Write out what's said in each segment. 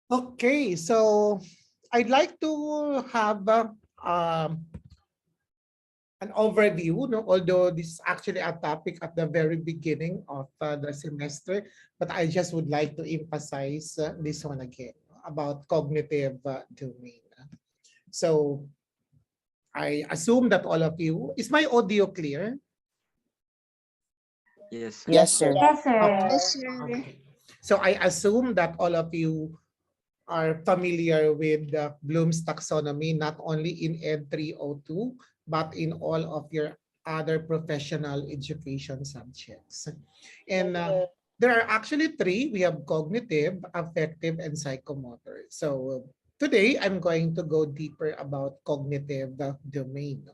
Okay, so I'd like to have an overview, no? Although this is actually a topic at the very beginning of the semester, but I just would like to emphasize this one again about cognitive domain. So I assume that all of you, is my audio clear? Yes. Yes, sir. Yes, Okay. sir. Yes, sir. Okay. So I assume that all of you are familiar with Bloom's taxonomy, not only in Ed 302, but in all of your other professional education subjects. And there are actually three. We have cognitive, affective, and psychomotor. So today, I'm going to go deeper about cognitive domain.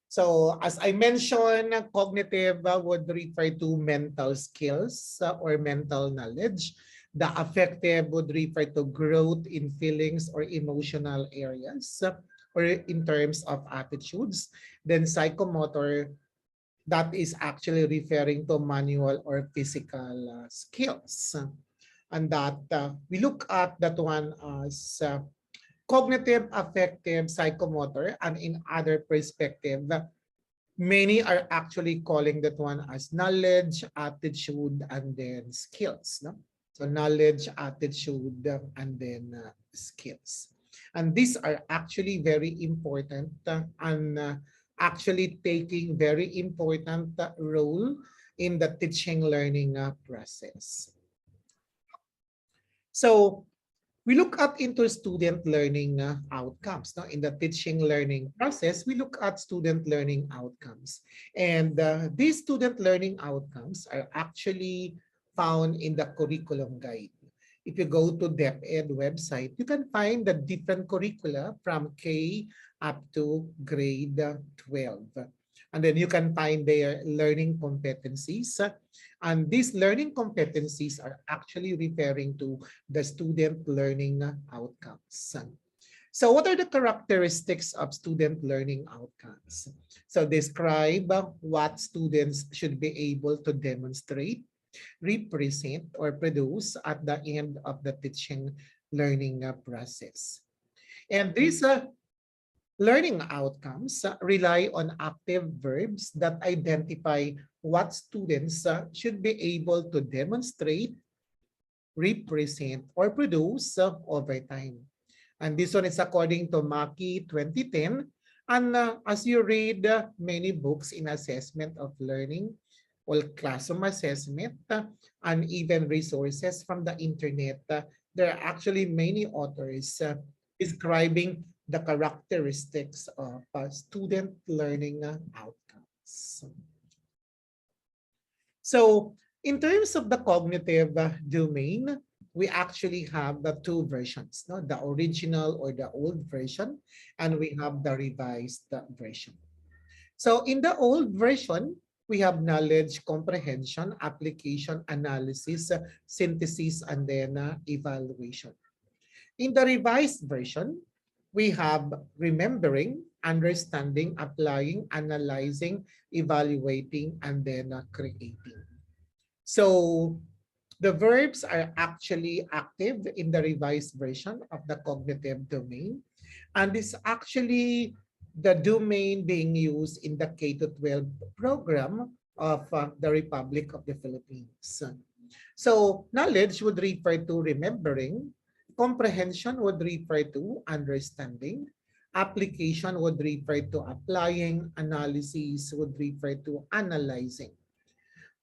So as I mentioned, cognitive would refer to mental skills or mental knowledge. The affective would refer to growth in feelings or emotional areas or in terms of attitudes. Then psychomotor, that is actually referring to manual or physical skills. And that we look at that one as cognitive, affective, psychomotor, and in other perspective, many are actually calling that one as knowledge, attitude, and then skills. No? So knowledge, attitude, and then skills. And these are actually very important and actually taking very important role in the teaching learning process. So we look at into student learning outcomes. Now, in the teaching learning process, we look at student learning outcomes. And these student learning outcomes are actually found in the curriculum guide. If you go to DepEd website, you can find the different curricula from K up to grade 12. And then you can find their learning competencies. And these learning competencies are actually referring to the student learning outcomes. So what are the characteristics of student learning outcomes? So describe what students should be able to demonstrate, represent, or produce at the end of the teaching learning process. And these learning outcomes rely on active verbs that identify what students should be able to demonstrate, represent, or produce over time. And this one is according to Maki 2010. And as you read many books in assessment of learning, or classroom assessment, and even resources from the internet, there are actually many authors describing the characteristics of student learning outcomes. So in terms of the cognitive domain, we actually have the two versions, no? The original or the old version, and we have the revised version. So in the old version, we have knowledge, comprehension, application, analysis, synthesis, and then evaluation. In the revised version, we have remembering, understanding, applying, analyzing, evaluating, and then creating. So the verbs are actually active in the revised version of the cognitive domain. And it's actually the domain being used in the K-12 program of the Republic of the Philippines. So knowledge would refer to remembering, comprehension would refer to understanding, application would refer to applying, analysis would refer to analyzing.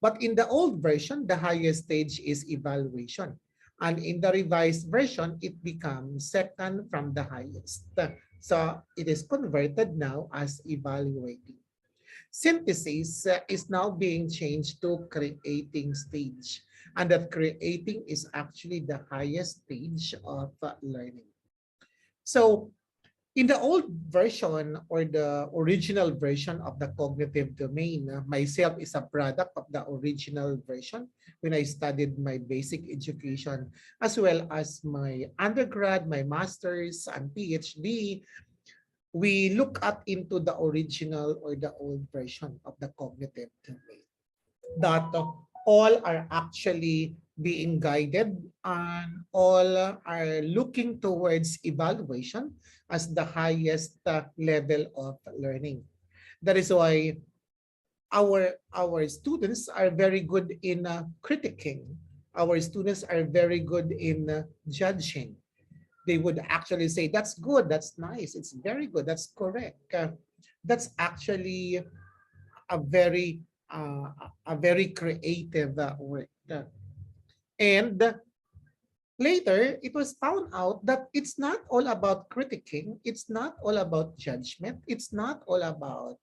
But in the old version, the highest stage is evaluation. And in the revised version, it becomes second from the highest. So it is converted now as evaluating. Synthesis is now being changed to creating stage. And that creating is actually the highest stage of learning. So in the old version or the original version of the cognitive domain, myself is a product of the original version when I studied my basic education, as well as my undergrad, my master's, and PhD. we look at into the original or the old version of the cognitive domain, that all are actually being guided and all are looking towards evaluation as the highest level of learning. That is why our students are very good in critiquing. Our students are very good in judging. They would actually say, that's good, that's nice, it's very good, that's correct. That's actually a very a very creative work. And later, it was found out that it's not all about critiquing, it's not all about judgment, it's not all about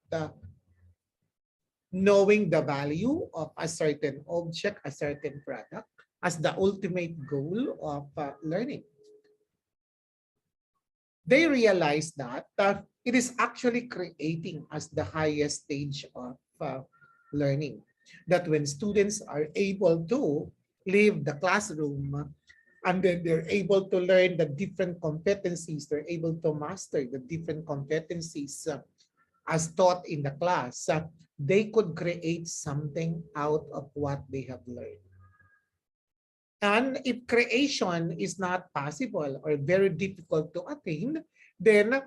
knowing the value of a certain object, a certain product as the ultimate goal of learning. They realized that it is actually creating as the highest stage of learning. That when students are able to leave the classroom and then they're able to learn the different competencies, they're able to master the different competencies as taught in the class, they could create something out of what they have learned. And if creation is not possible or very difficult to attain, then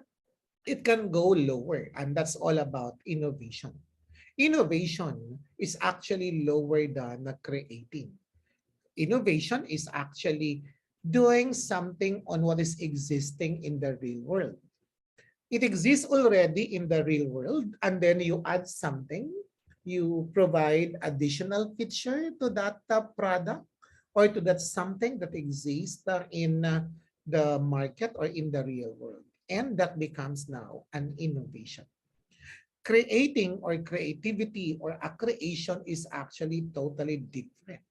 it can go lower. And that's all about innovation. Innovation is actually lower than creating. Innovation is actually doing something on what is existing in the real world. It exists already in the real world, and then you add something, you provide additional feature to that product or to that something that exists in the market or in the real world. And that becomes now an innovation. Creating or creativity or a creation is actually totally different.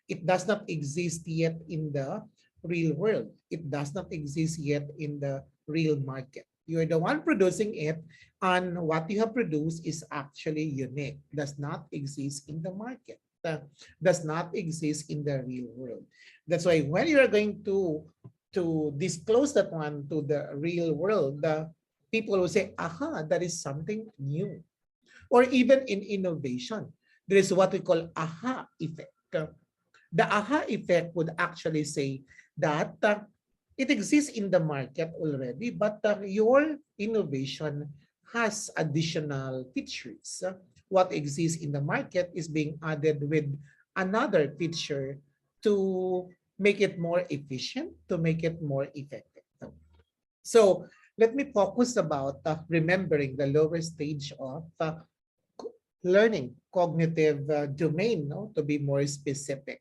It does not exist yet in the real world. It does not exist yet in the real market. You're the one producing it, and what you have produced is actually unique, does not exist in the market, does not exist in the real world. That's why when you are going to disclose that one to the real world, the people will say, aha, that is something new. Or even in innovation, there is what we call aha effect. The aha effect would actually say that it exists in the market already, but your innovation has additional features. What exists in the market is being added with another feature to make it more efficient, to make it more effective. So let me focus about remembering the lower stage of learning, cognitive domain, no? To be more specific.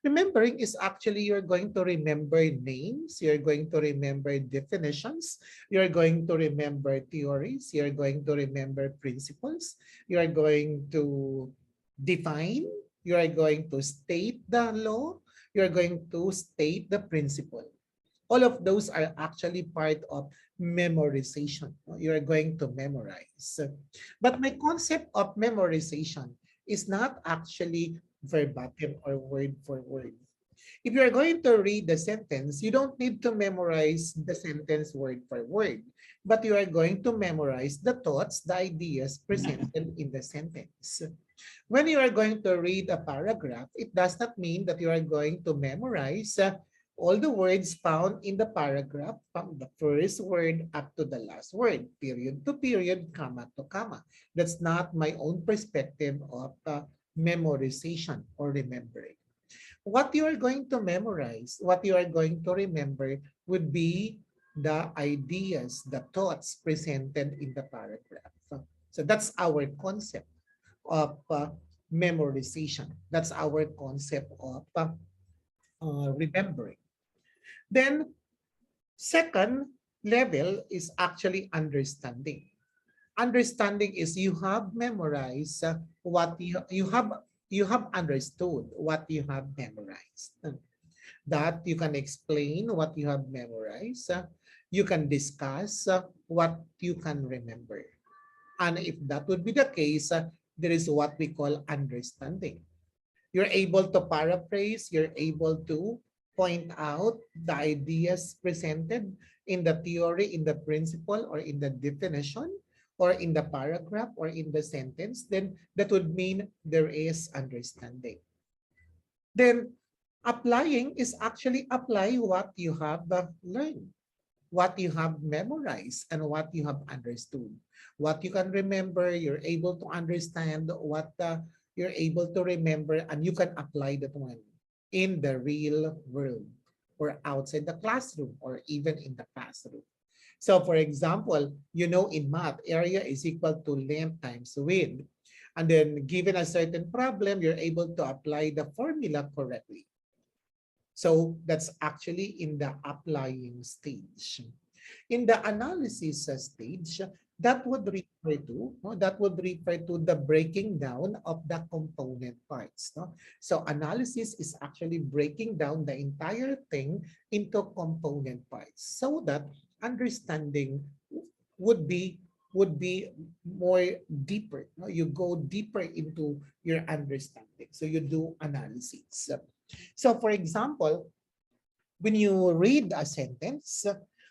Remembering is actually you're going to remember names, you're going to remember definitions, you're going to remember theories, you're going to remember principles, you're going to define, you're going to state the law, you're going to state the principle. All of those are actually part of memorization. You're going to memorize. But my concept of memorization is not actually verbatim or word for word. If you're going to read the sentence, you don't need to memorize the sentence word for word, but you are going to memorize the thoughts, the ideas presented in the sentence. When you are going to read a paragraph, it does not mean that you are going to memorize all the words found in the paragraph from the first word up to the last word, period to period, comma to comma. That's not my own perspective of memorization or remembering. What you are going to memorize, what you are going to remember would be the ideas, the thoughts presented in the paragraph. So that's our concept of memorization. That's our concept of remembering. Then second level is actually understanding. Understanding is you have memorized what you have understood what you have memorized. That you can explain what you have memorized. You can discuss what you can remember. And if that would be the case, there is what we call understanding. You're able to paraphrase, you're able to point out the ideas presented in the theory, in the principle, or in the definition, or in the paragraph, or in the sentence, then that would mean there is understanding. Then applying is actually apply what you have learned, what you have memorized, and what you have understood. What you can remember, you're able to understand what you're able to remember, and you can apply that one in the real world or outside the classroom or even in the classroom. So for example, you know in math, area is equal to length times width. And then given a certain problem, you're able to apply the formula correctly. So that's actually in the applying stage. In the analysis stage, that would refer to the breaking down of the component parts. No? So analysis is actually breaking down the entire thing into component parts so that understanding would be more deeper. No? You go deeper into your understanding. So you do analysis. So for example, when you read a sentence,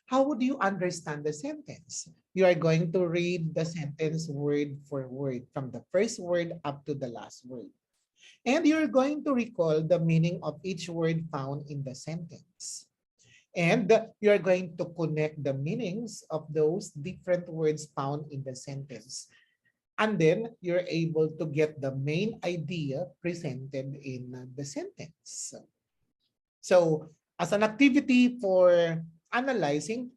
how would you understand the sentence? You are going to read the sentence word for word from the first word up to the last word. And you're going to recall the meaning of each word found in the sentence. And you're going to connect the meanings of those different words found in the sentence. And then you're able to get the main idea presented in the sentence. So as an activity for analyzing,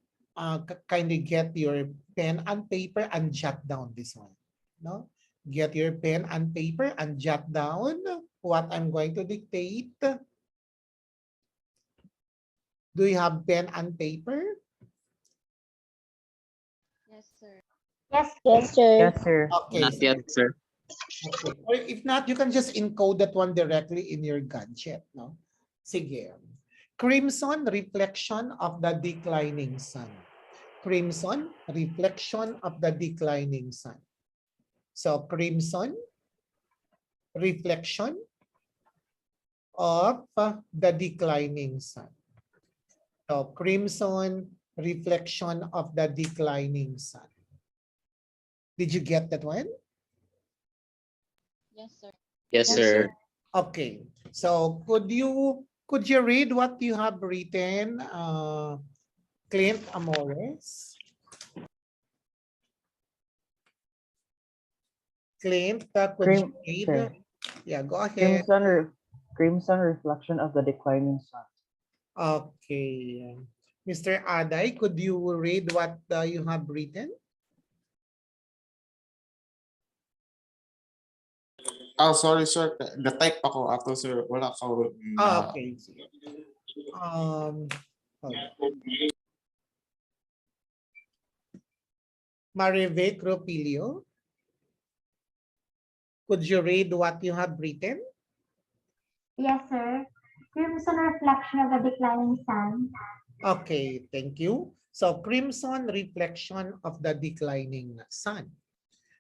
kindly get your pen and paper and jot down this one. No? Get your pen and paper and jot down what I'm going to dictate. Do you have pen and paper? Yes, sir. Yes, sir. Yes, sir. Okay, Not yet, sige. sir. Okay. Or if not, you can just encode that one directly in your gadget. No? Sige. Crimson, reflection of the declining sun. Crimson, reflection of the declining sun. So crimson, reflection of the declining sun. So crimson, reflection of the declining sun. Did you get that one? Yes, sir. Yes, Yes, sir. sir. Okay. So could you read what you have written, Clint Amores? Clint, could you Crim, read? sir. Yeah, go ahead. Crimson, crimson reflection of the declining sun. Okay. Mr. Aday, could you read what you have written? Oh, sorry, sir. Na-type ako ato, sir. Wala ko na... Okay. Sige. Hold on. Marive Cropilio, could you read what you have written? Yes, sir. Crimson reflection of the declining sun. Okay, thank you. So, crimson reflection of the declining sun.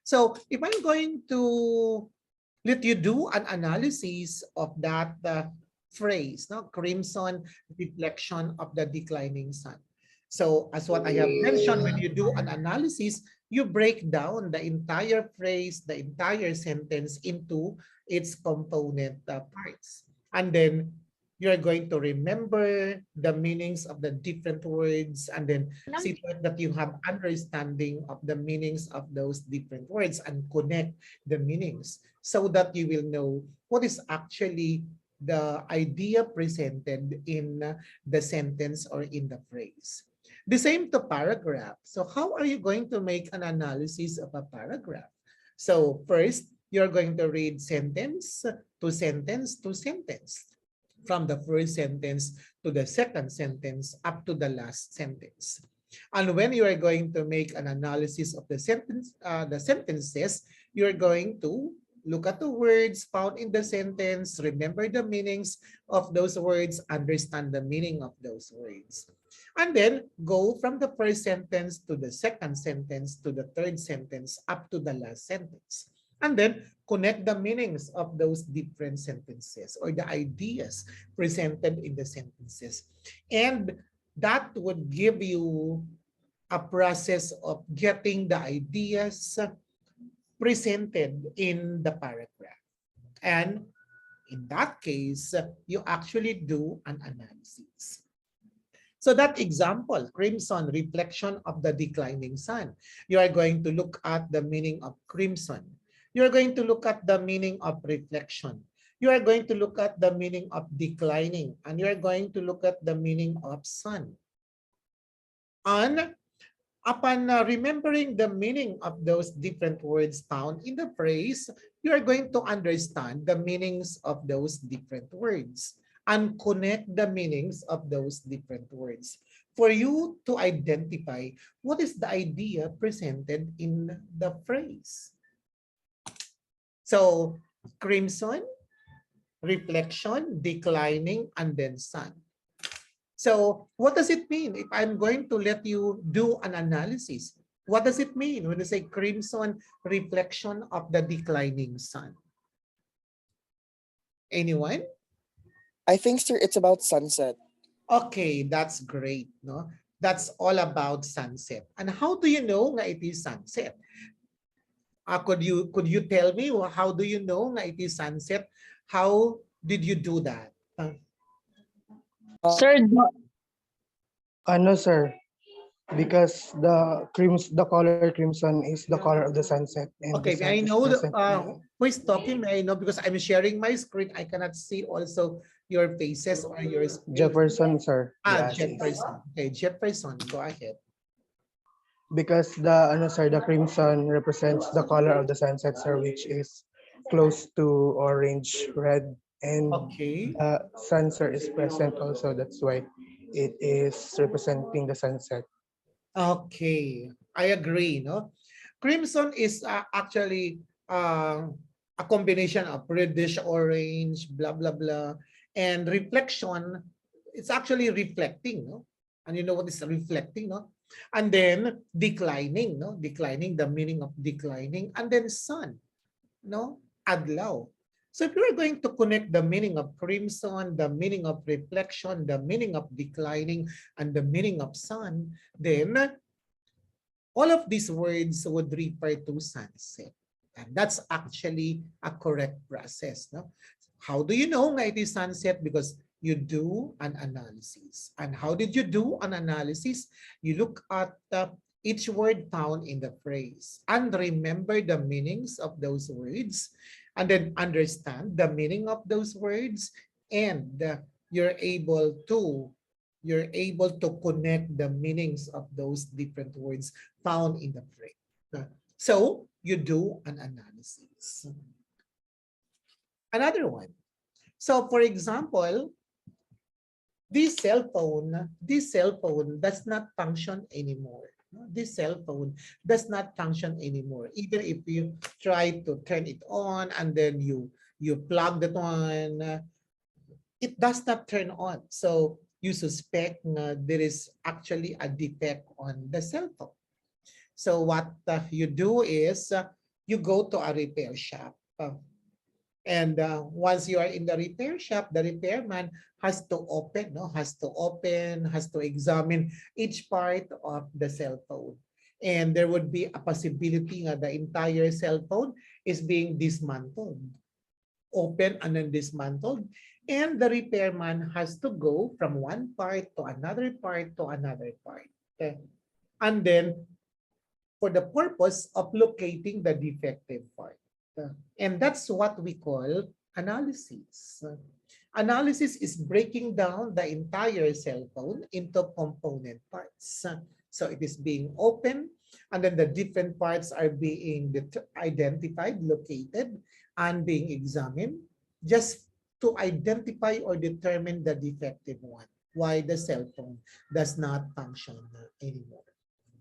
So, if I'm going to let you do an analysis of that phrase, no? Crimson reflection of the declining sun. So, as what I have mentioned, when you do an analysis, you break down the entire phrase, the entire sentence into its component parts. And then you're going to remember the meanings of the different words and then see to it that you have understanding of the meanings of those different words and connect the meanings so that you will know what is actually the idea presented in the sentence or in the phrase. The same to paragraph. So how are you going to make an analysis of a paragraph? So first, you're going to read sentence to sentence to sentence, from the first sentence to the second sentence up to the last sentence. And when you are going to make an analysis of the sentences, you're going to look at the words found in the sentence, remember the meanings of those words, understand the meaning of those words. And then go from the first sentence to the second sentence to the third sentence up to the last sentence. And then connect the meanings of those different sentences or the ideas presented in the sentences. And that would give you a process of getting the ideas presented in the paragraph. And in that case, you actually do an analysis. So that example, crimson, reflection of the declining sun. You are going to look at the meaning of crimson. You are going to look at the meaning of reflection. You are going to look at the meaning of declining, and you are going to look at the meaning of sun. And upon remembering the meaning of those different words found in the phrase, you are going to understand the meanings of those different words and connect the meanings of those different words for you to identify what is the idea presented in the phrase. So, crimson, reflection, declining, and then sun. So what does it mean if I'm going to let you do an analysis? What does it mean when you say crimson, reflection of the declining sun? Anyone? I think, sir, it's about sunset. Okay, that's great. No, that's all about sunset. And how do you know nga it is sunset? Could you tell me how do you know nga it is sunset? How did you do that? Uh, Sir, Ano, sir? Because the color crimson is the color of the sunset, and the Okay, sun may I is know present. who is talking? May I know because I'm sharing my screen. I cannot see also your faces or your screen. Jefferson, sir. Ah, Yes. Jefferson. Okay, Jefferson, go ahead. Because the crimson represents the color of the sunset, sir, which is close to orange red, and Okay. the sun, sir, is present also. That's why it is representing the sunset. Okay, I agree. No, crimson is actually a combination of reddish orange, blah blah blah, and reflection. It's actually reflecting, no, and you know what is reflecting, no, and then declining, no, declining, the meaning of declining, and then sun, no, adlaw. So if you're going to connect the meaning of crimson, the meaning of reflection, the meaning of declining, and the meaning of sun, then all of these words would refer to sunset. And that's actually a correct process. No? How do you know nga it is sunset? Because you do an analysis. And how did you do an analysis? You look at each word found in the phrase and remember the meanings of those words, and then understand the meaning of those words, and you're able to connect the meanings of those different words found in the phrase. So you do an analysis. Another one. So for example, this cell phone does not function anymore. This cell phone does not function anymore. Even if you try to turn it on and then you plug that one, it does not turn on. So you suspect there is actually a defect on the cell phone. So what you do is you go to a repair shop. And once you are in the repair shop, the repairman has to examine each part of the cell phone. And there would be a possibility that the entire cell phone is being dismantled, open and then dismantled. And the repairman has to go from one part to another part to another part. Okay? And then for the purpose of locating the defective part. And that's what we call analysis. Analysis is breaking down the entire cell phone into component parts. So it is being opened, and then the different parts are being identified, located, and being examined just to identify or determine the defective one, why the cell phone does not function anymore.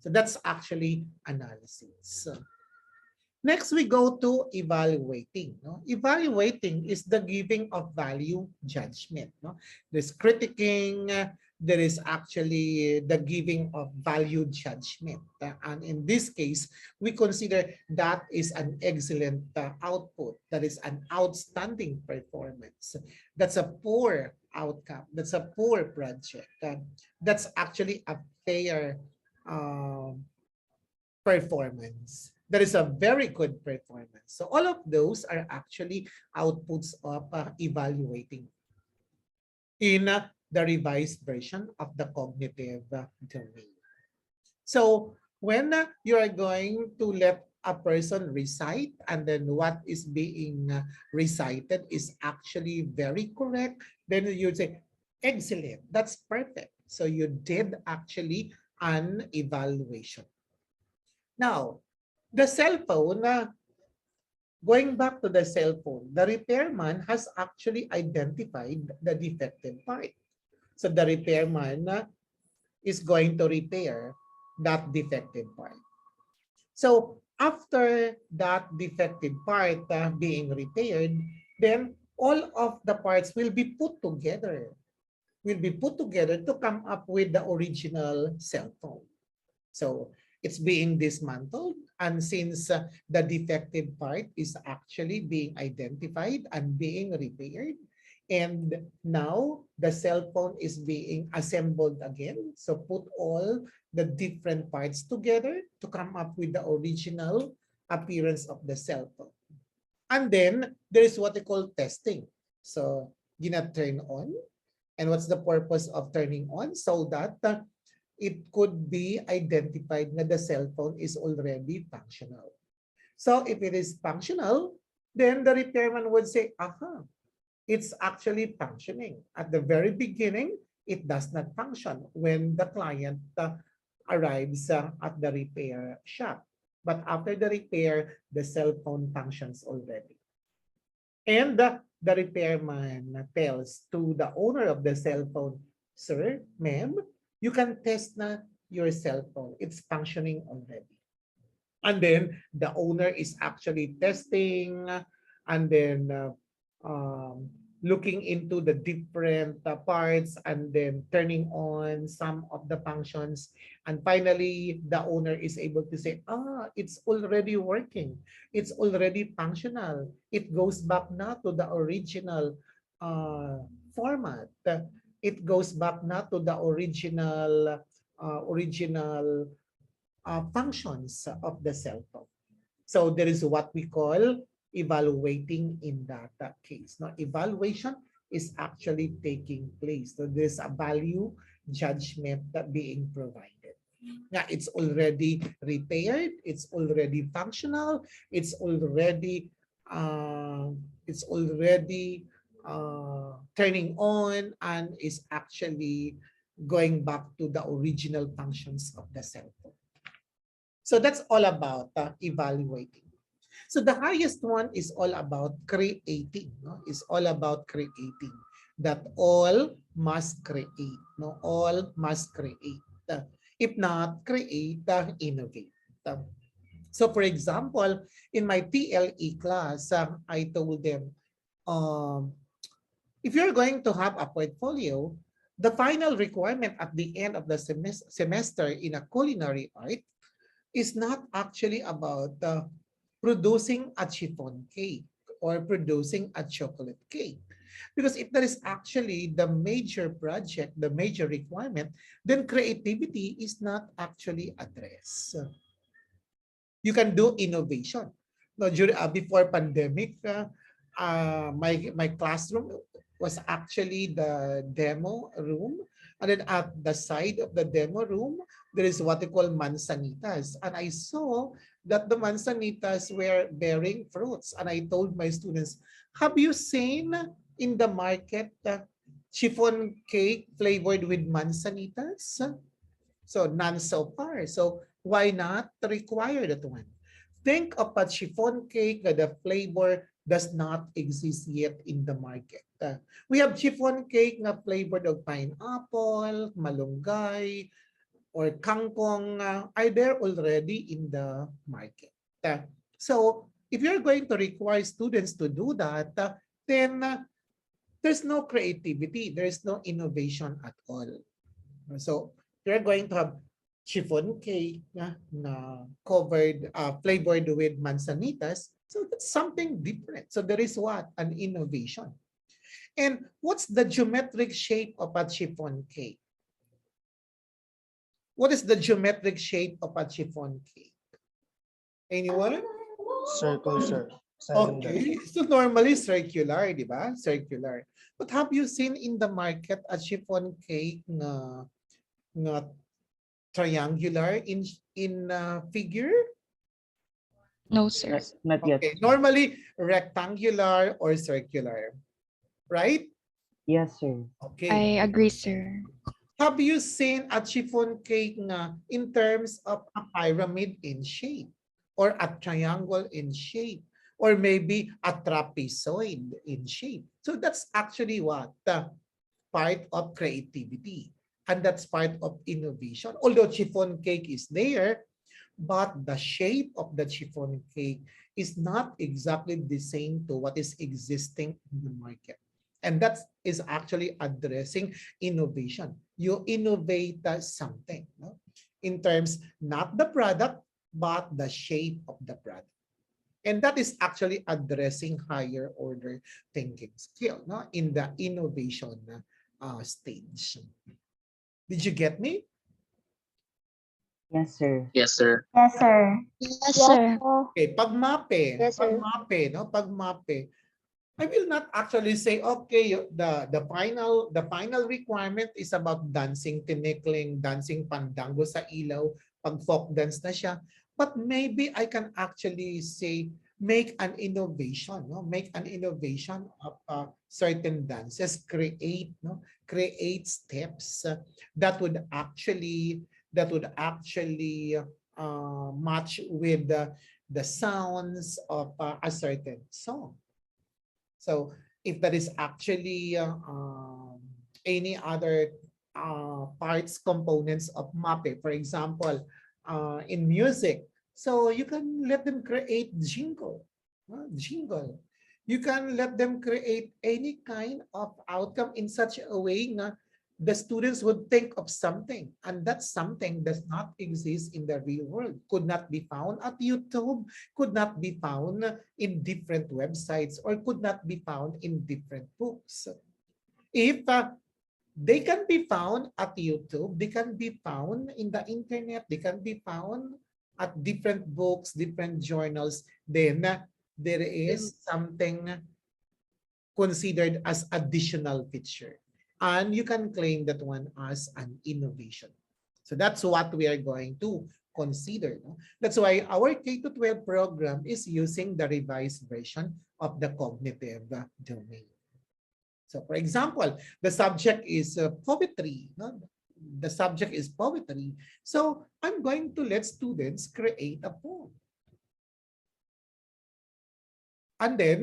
So that's actually analysis. Next, we go to evaluating. No? Evaluating is the giving of value judgment. No? There's critiquing, there is actually the giving of value judgment. And in this case, we consider that is an excellent output. That is an outstanding performance. That's a poor outcome. That's a poor project. That's actually a fair performance. That is a very good performance. So all of those are actually outputs of evaluating in the revised version of the cognitive domain. So when you are going to let a person recite and then what is being recited is actually very correct, then you say, excellent, that's perfect. So you did actually an evaluation. Now, the cell phone, going back to the cell phone, the repairman has actually identified the defective part. So the repairman is going to repair that defective part. So after that defective part being repaired, then all of the parts will be put together, to come up with the original cell phone. So it's being dismantled, and since the defective part is actually being identified and being repaired, and now the cell phone is being assembled again. So put all the different parts together to come up with the original appearance of the cell phone. And then there is what they call testing. So gonna turn on. And what's the purpose of turning on? So that it could be identified that the cell phone is already functional. So if it is functional, then the repairman would say, aha, it's actually functioning. At the very beginning, it does not function when the client arrives at the repair shop. But after the repair, the cell phone functions already. And the repairman tells to the owner of the cell phone, sir, ma'am, you can test na your cell phone. It's functioning already. And then the owner is actually testing and then looking into the different parts and then turning on some of the functions. And finally, the owner is able to say, it's already working. It's already functional. It goes back now to the original format. It goes back now to the original functions of the cell phone. So there is what we call evaluating in that case. Now, evaluation is actually taking place. So there's a value judgment that being provided. Now, it's already repaired. It's already functional. It's already turning on and is actually going back to the original functions of the cell phone. So that's all about evaluating. So the highest one is all about creating. No? It's all about creating. That all must create. No? All must create. If not create, innovate. So for example, in my TLE class, I told them, if you're going to have a portfolio, the final requirement at the end of the semester in a culinary art is not actually about producing a chiffon cake or producing a chocolate cake. Because if that is actually the major project, the major requirement, then creativity is not actually addressed. You can do innovation. No, before pandemic, my classroom was actually the demo room. And then at the side of the demo room, there is what they call manzanitas. And I saw that the manzanitas were bearing fruits. And I told my students, have you seen in the market chiffon cake flavored with manzanitas? So none so far. So why not require that one? Think of a chiffon cake that the flavor does not exist yet in the market. We have chiffon cake na flavored of pineapple, malunggay, or kangkong are there already in the market. So if you're going to require students to do that, then there's no creativity, there's no innovation at all. So you're going to have chiffon cake na covered, flavored with manzanitas. So that's something different. So there is what? An innovation. And what's the geometric shape of a chiffon cake? What is the geometric shape of a chiffon cake? Anyone? Circle, sir. Cylinder. Okay. So normally circular, di ba? Circular. But have you seen in the market a chiffon cake na triangular in figure? No, sir. Not yet. Okay. Normally rectangular or circular, right? Yes, sir. Okay. I agree, sir. Have you seen a chiffon cake na in terms of a pyramid in shape or a triangle in shape or maybe a trapezoid in shape? So that's actually what? Part of creativity, and that's part of innovation. Although chiffon cake is there, but the shape of the chiffon cake is not exactly the same to what is existing in the market. And that is actually addressing innovation. You innovate something, no? In terms, not the product, but the shape of the product. And that is actually addressing higher order thinking skill, no? In the innovation stage. Did you get me? Yes, sir. Yes, sir. Yes, sir. Okay, pagmape, Yes, sir. pagmape, no? Pagmape. I will not actually say, okay, the final requirement is about dancing, tinikling, dancing pandango sa ilaw, pag folk dance na siya. But maybe I can actually say, make an innovation, no? Make an innovation of certain dances, create, no? Create steps that would actually match with the sounds of a certain song. So if that is actually any other parts, components of MAPE, for example, in music, so you can let them create jingle. You can let them create any kind of outcome in such a way na the students would think of something, and that something does not exist in the real world, could not be found at YouTube, could not be found in different websites, or could not be found in different books. If they can be found at YouTube, they can be found in the internet, they can be found at different books, different journals, then there is something considered as additional feature. And you can claim that one as an innovation. So that's what we are going to consider. No? That's why our K-12 program is using the revised version of the cognitive domain. So for example, the subject is poetry. No? The subject is poetry. So I'm going to let students create a poem. And then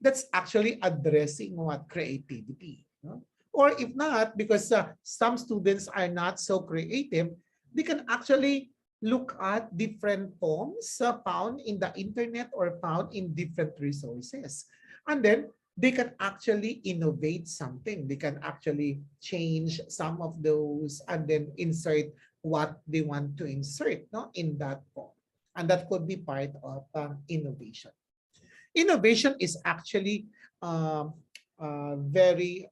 that's actually addressing what? Creativity. No? Or if not, because some students are not so creative, they can actually look at different poems found in the internet or found in different resources. And then they can actually innovate something. They can actually change some of those and then insert what they want to insert, no, in that poem. And that could be part of innovation. Innovation is actually very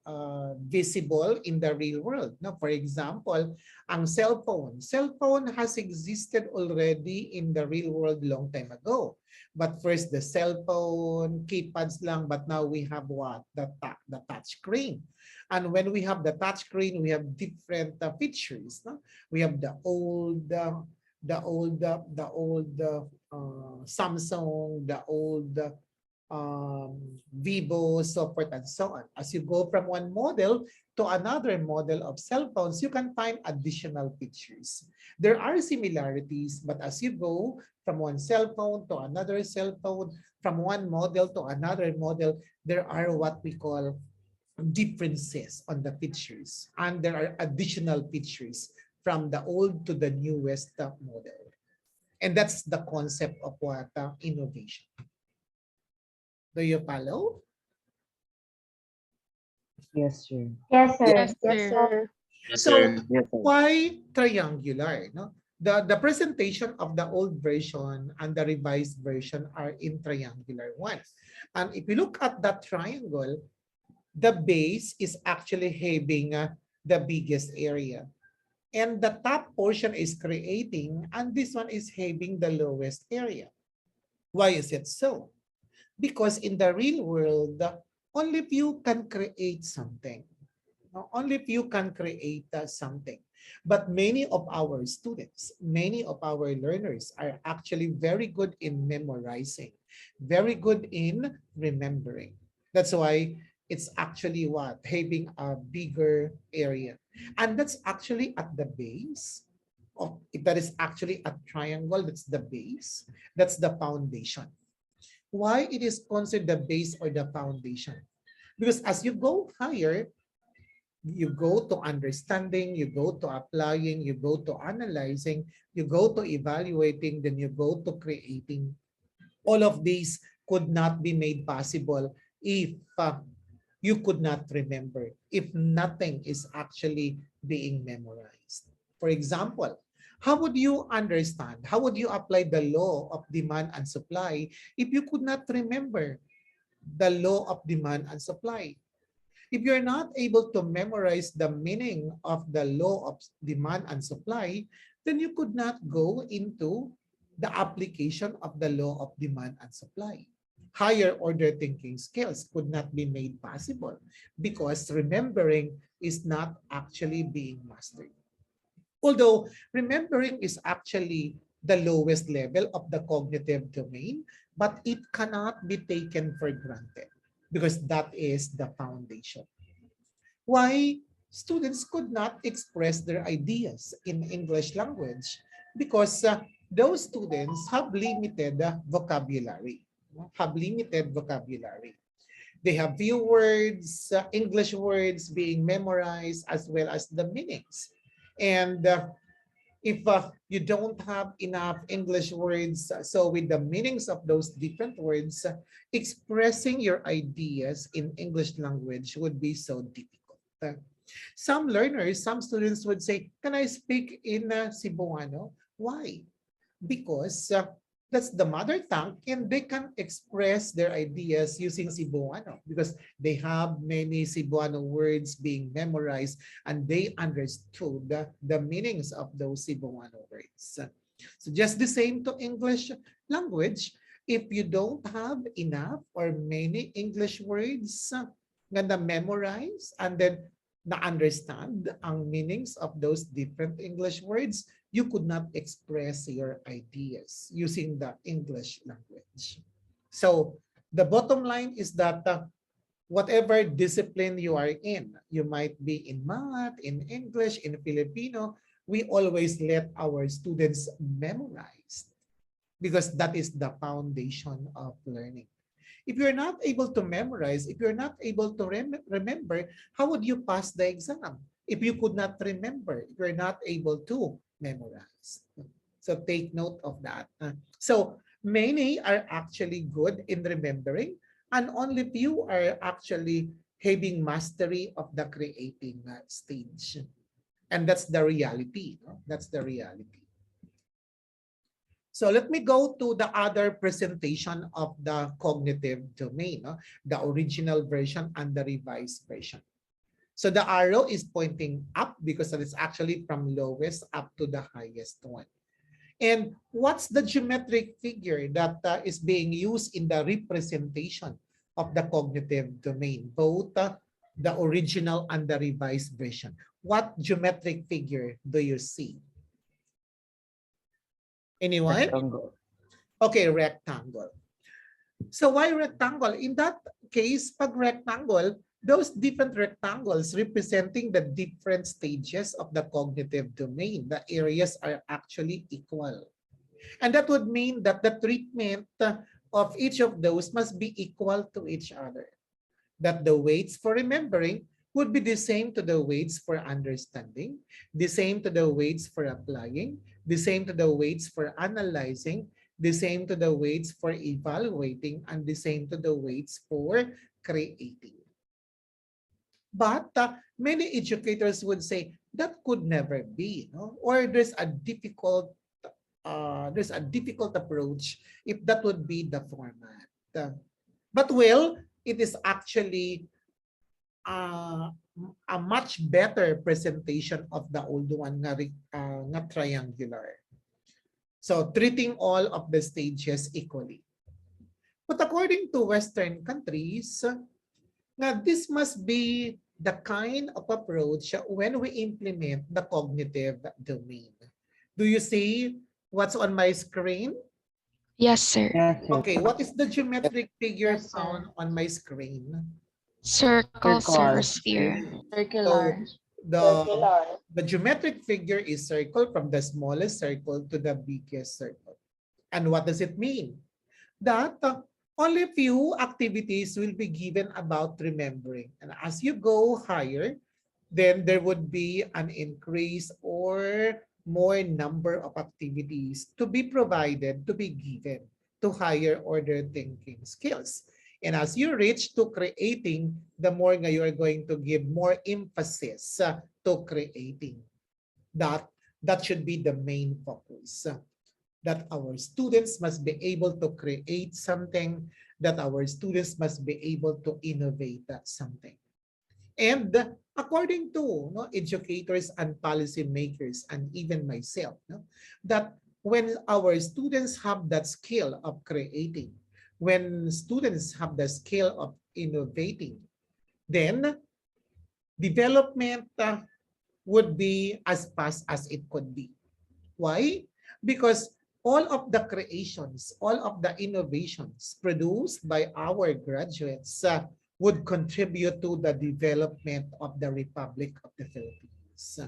visible in the real world. No? For example, ang cellphone. Cellphone has existed already in the real world long time ago. But first, the cellphone, keypads lang, but now we have what? The touch screen. And when we have the touch screen, we have different features. No? We have the old Samsung, the old Vivo, so forth and so on. As you go from one model to another model of cell phones, you can find additional features. There are similarities, but as you go from one cell phone to another cell phone, from one model to another model, there are what we call differences on the features, and there are additional features from the old to the newest model. And that's the concept of what innovation. Do you follow? Yes, sir. Yes, sir. Yes, Yes, sir. sir. Yes, So sir. Yes, sir. why triangular? No? The presentation of the old version and the revised version are in triangular ones. And if you look at that triangle, the base is actually having the biggest area. And the top portion is creating, and this one is having the lowest area. Why is it so? Because in the real world, only few can create something. No, only few can create something. But many of our students, many of our learners are actually very good in memorizing, very good in remembering. That's why it's actually what? Having a bigger area. And that's actually at the base. If that is actually a triangle, that's the base. That's the foundation. Why it is considered the base or the foundation? Because as you go higher, you go to understanding, you go to applying, you go to analyzing, you go to evaluating, then you go to creating. All of these could not be made possible if you could not remember, if nothing is actually being memorized. For example, how would you understand, how would you apply the law of demand and supply if you could not remember the law of demand and supply? If you're not able to memorize the meaning of the law of demand and supply, then you could not go into the application of the law of demand and supply. Higher order thinking skills could not be made possible because remembering is not actually being mastered. Although remembering is actually the lowest level of the cognitive domain, but it cannot be taken for granted because that is the foundation. Why students could not express their ideas in English language? Because those students have limited vocabulary. Have limited vocabulary. They have few words, English words being memorized as well as the meanings. And if you don't have enough English words, so with the meanings of those different words, expressing your ideas in English language would be so difficult. Some learners, some students would say, can I speak in Cebuano? Why? Because that's the mother tongue and they can express their ideas using Cebuano because they have many Cebuano words being memorized and they understood the meanings of those Cebuano words. So just the same to English language, if you don't have enough or many English words na memorize and then na-understand ang meanings of those different English words, you could not express your ideas using the English language. So the bottom line is that whatever discipline you are in, you might be in math, in English, in Filipino, we always let our students memorize because that is the foundation of learning. If you're not able to memorize, if you're not able to remember, how would you pass the exam? If you could not remember, if you're not able to memorize. So take note of that. So many are actually good in remembering and only few are actually having mastery of the creating stage. And that's the reality. No? That's the reality. So let me go to the other presentation of the cognitive domain, no? The original version and the revised version. So the arrow is pointing up because it is actually from lowest up to the highest one. And what's the geometric figure that is being used in the representation of the cognitive domain, both the original and the revised version? What geometric figure do you see? Anyone? Rectangle. Okay, rectangle. So why rectangle? In that case, pag rectangle, those different rectangles representing the different stages of the cognitive domain, the areas are actually equal. And that would mean that the treatment of each of those must be equal to each other. That the weights for remembering would be the same to the weights for understanding, the same to the weights for applying, the same to the weights for analyzing, the same to the weights for evaluating, and the same to the weights for creating. But many educators would say that could never be, no? Or there's a difficult approach if that would be the format. But well, it is actually a much better presentation of the old one nga triangular. So treating all of the stages equally. But according to Western countries, this must be the kind of approach when we implement the cognitive domain. Do you see what's on my screen? Yes, sir. Yes, sir. Okay, what is the geometric figure Yes, sir. found on my screen? Circle, sir, Circle. sphere. So the geometric figure is circle from the smallest circle to the biggest circle. And what does it mean? That only few activities will be given about remembering. And as you go higher, then there would be an increase or more number of activities to be provided, to be given to higher order thinking skills. And as you reach to creating, the more nga you are going to give more emphasis to creating. That should be the main focus. That our students must be able to create something, that our students must be able to innovate something. And according to educators and policymakers and even myself, that when our students have that skill of creating, when students have the skill of innovating, then development would be as fast as it could be. Why? Because all of the creations, all of the innovations produced by our graduates would contribute to the development of the Republic of the Philippines.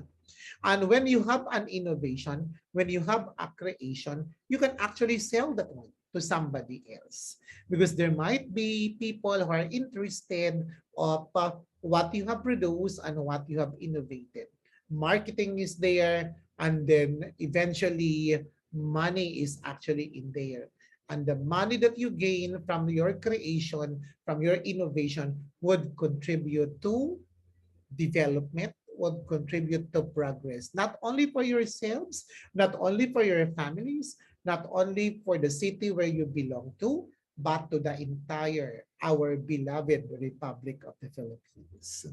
And when you have an innovation, when you have a creation, you can actually sell that one to somebody else. Because there might be people who are interested of what you have produced and what you have innovated. Marketing is there, and then eventually money is actually in there. And the money that you gain from your creation, from your innovation, would contribute to development, would contribute to progress, not only for yourselves, not only for your families, not only for the city where you belong to, but to the entire, our beloved Republic of the Philippines.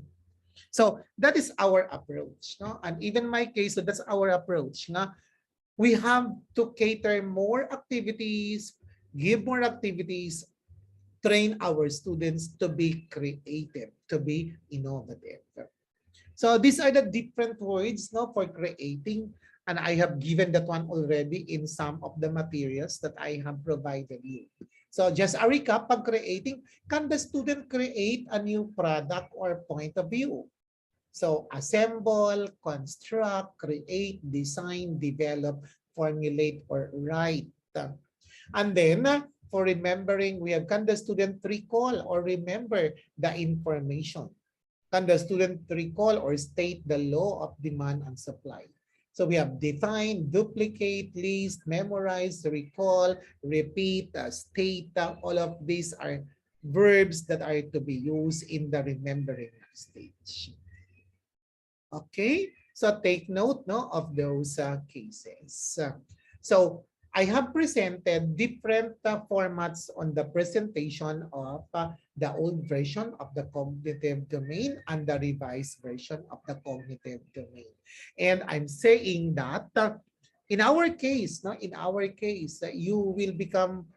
So that is our approach. No? And even my case, so that's our approach. No? We have to cater more activities, give more activities, train our students to be creative, to be innovative. So these are the different words for creating. And I have given that one already in some of the materials that I have provided you. So just a recap, pag creating, can the student create a new product or point of view? So assemble, construct, create, design, develop, formulate, or write. And then for remembering, we have, can the student recall or remember the information? Can the student recall or state the law of demand and supply? So we have define, duplicate, list, memorize, recall, repeat, state. All of these are verbs that are to be used in the remembering stage. Okay, so take note of those cases. So I have presented different formats on the presentation of the old version of the cognitive domain and the revised version of the cognitive domain. And I'm saying that in our case, you will become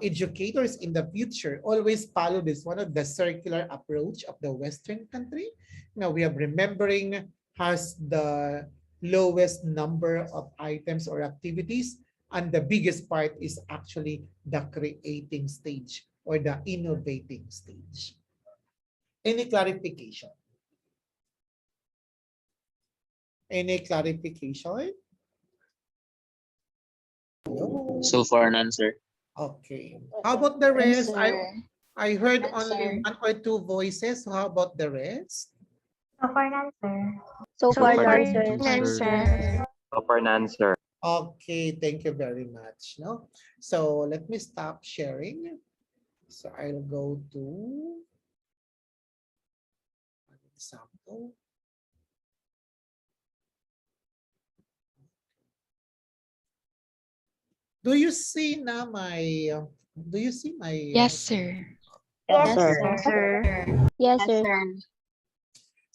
educators in the future. Always follow this one of the circular approach of the Western country. Now we have remembering has the lowest number of items or activities, and the biggest part is actually the creating stage or the innovating stage. Any clarification? Any clarification? Hello? So far, none, sir. Okay. How about the Yes, rest? sir. I heard Yes, only sir. one or two voices. How about the rest? So far none, sir. So So far, far, none, sir. none, sir. So far, none, sir. Okay, thank you very much. No, so let me stop sharing. So I'll go to an example. Do you see now my? Do you see my? Yes, sir. Yes, sir. sir. Yes, sir.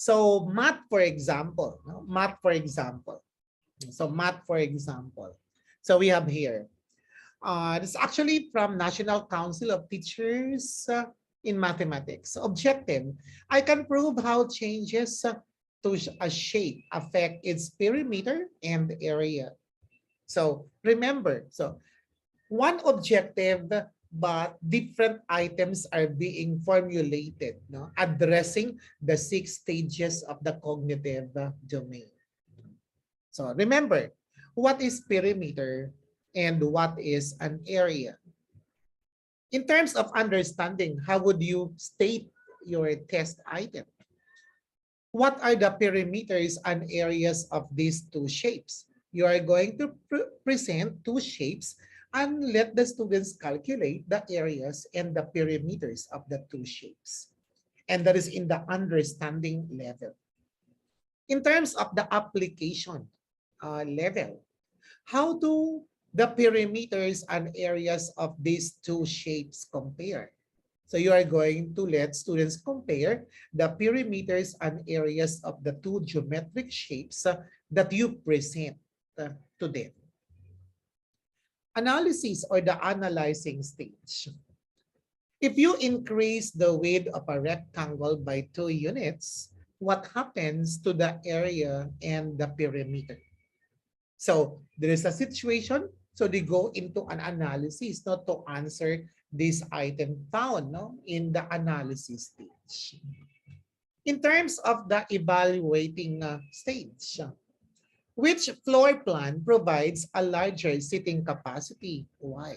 So math, for example, no? Math, for example. So math, for example. So we have here. This is actually from National Council of Teachers in Mathematics. Objective: I can prove how changes to a shape affect its perimeter and area. So remember, so one objective, but different items are being formulated, no? Addressing the 6 stages of the cognitive domain. So remember, what is perimeter and what is an area? In terms of understanding, how would you state your test item? What are the perimeters and areas of these two shapes? You are going to present two shapes and let the students calculate the areas and the perimeters of the two shapes. And that is in the understanding level. In terms of the application level, how do the perimeters and areas of these two shapes compare? So you are going to let students compare the perimeters and areas of the two geometric shapes that you present to them. Analysis or the analyzing stage. If you increase the width of a rectangle by 2 units, what happens to the area and the perimeter? So there is a situation, so they go into an analysis not to answer this item found, no, in the analysis stage. In terms of the evaluating stage, which floor plan provides a larger seating capacity? Why?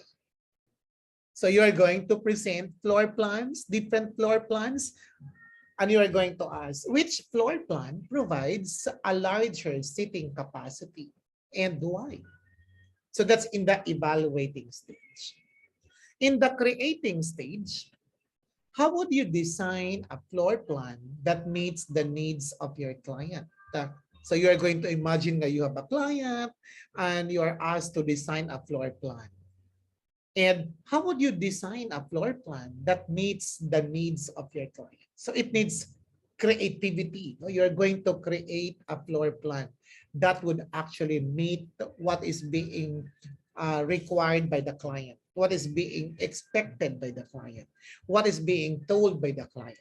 So you are going to present floor plans, different floor plans, and you are going to ask, which floor plan provides a larger seating capacity and why? So that's in the evaluating stage. In the creating stage, how would you design a floor plan that meets the needs of your client? So you are going to imagine that you have a client and you are asked to design a floor plan. And how would you design a floor plan that meets the needs of your client? So it needs creativity. You're going to create a floor plan that would actually meet what is being required by the client, what is being expected by the client, what is being told by the client.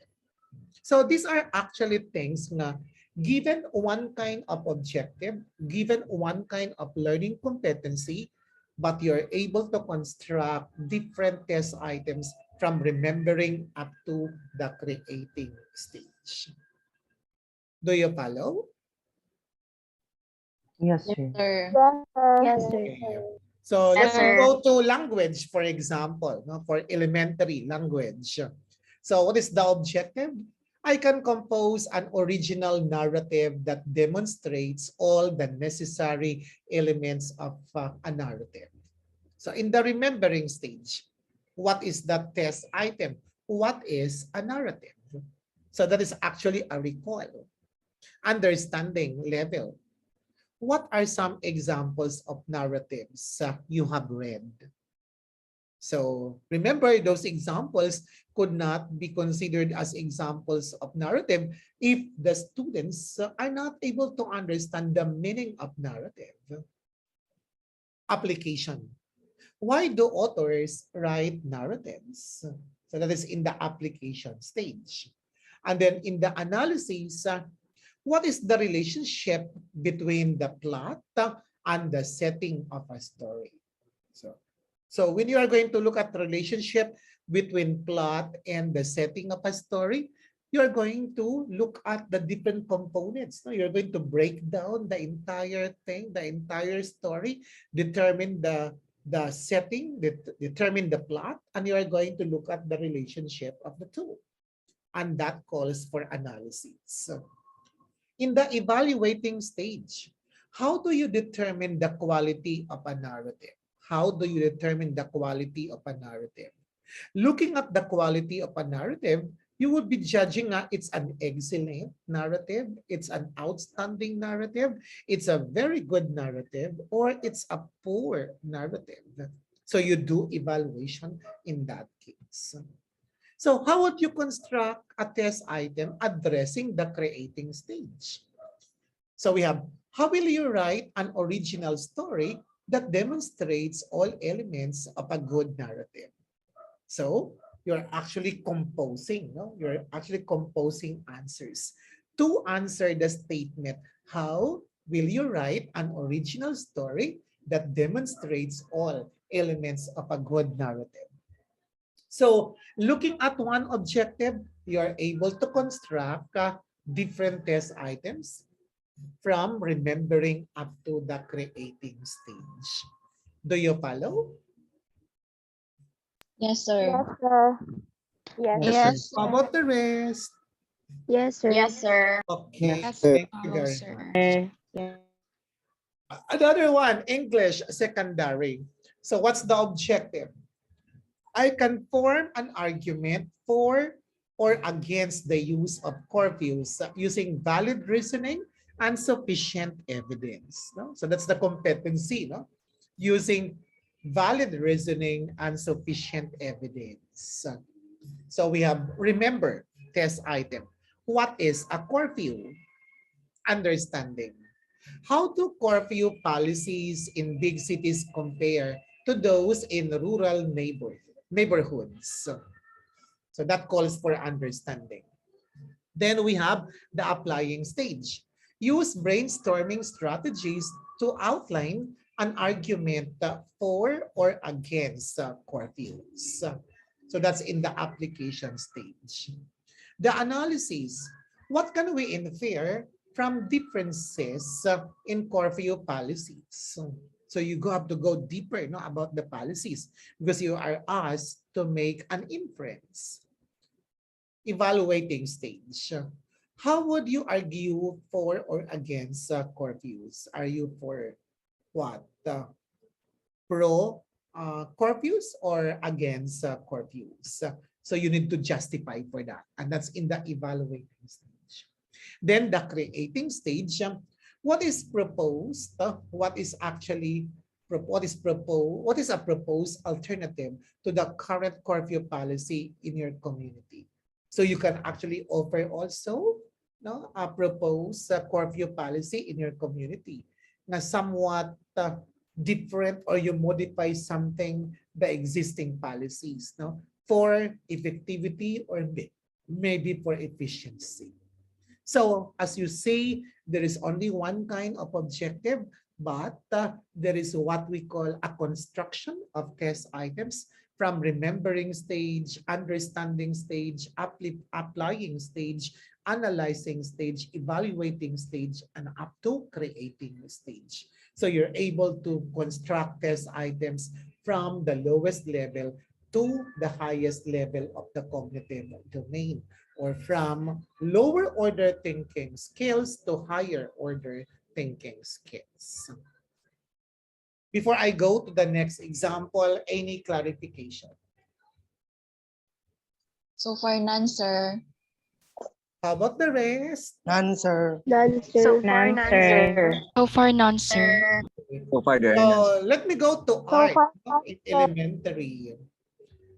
So these are actually things na given one kind of objective, given one kind of learning competency, but you're able to construct different test items from remembering up to the creating stage. Do you follow? Yes, sir. Yes, sir. Okay. So Yes, let's sir. go to language, for example, no, for elementary language. So what is the objective? I can compose an original narrative that demonstrates all the necessary elements of a narrative. So in the remembering stage, what is the test item? What is a narrative? So that is actually a recall. Understanding level. What are some examples of narratives you have read? So remember, those examples could not be considered as examples of narrative if the students are not able to understand the meaning of narrative. Application. Why do authors write narratives? So that is in the application stage. And then in the analysis, what is the relationship between the plot and the setting of a story? So when you are going to look at the relationship between plot and the setting of a story, you're going to look at the different components. No? You're going to break down the entire thing, the entire story, determine the setting, determine the plot, and you are going to look at the relationship of the two. And that calls for analysis. So, in the evaluating stage, How do you determine the quality of a narrative? How do you determine the quality of a narrative? Looking at the quality of a narrative, you would be judging it's an excellent narrative, it's an outstanding narrative, it's a very good narrative, or it's a poor narrative. So you do evaluation in that case. So how would you construct a test item addressing the creating stage? So we have, how will you write an original story that demonstrates all elements of a good narrative? So you're actually composing, no? You're actually composing answers to answer the statement, how will you write an original story that demonstrates all elements of a good narrative? So looking at one objective, you're able to construct different test items from remembering up to the creating stage. Do you follow? Yes, sir. Yes, sir. Yes. Yes, How sir. about the rest? Yes, sir. Yes, sir. Okay, Yes, sir. thank you follow, very sir. much. Another one, English secondary. So what's the objective? I can form an argument for or against the use of curfews using valid reasoning and sufficient evidence. No? So that's the competency, no? Using valid reasoning and sufficient evidence. So we have, remember, test item. What is a curfew? Understanding. How do curfew policies in big cities compare to those in rural neighborhoods? So that calls for understanding. Then we have the applying stage. Use brainstorming strategies to outline an argument for or against curfews. So that's in the application stage. The analysis. What can we infer from differences in curfew policies? So you have to go deeper, about the policies because you are asked to make an inference. Evaluating stage. How would you argue for or against curfews? Are you for what? Pro curfews or against curfews? So you need to justify for that. And that's in the evaluating stage. Then the creating stage. What is proposed? What is actually what is proposed? What is a proposed alternative to the current curfew policy in your community? So you can actually offer also a proposed curfew policy in your community na somewhat different, or you modify something the existing policies for effectivity or maybe for efficiency. So as you say, there is only one kind of objective, but there is what we call a construction of test items from remembering stage, understanding stage, applying stage, analyzing stage, evaluating stage, and up to creating stage. So you're able to construct test items from the lowest level to the highest level of the cognitive domain, or from lower order thinking skills to higher order thinking skills. Before I go to the next example, any clarification? So far, none, sir. How about the rest? None, sir. None, So sir. far, none, sir. So far, none, sir. So far, there are none. So let me go to So art far, in elementary.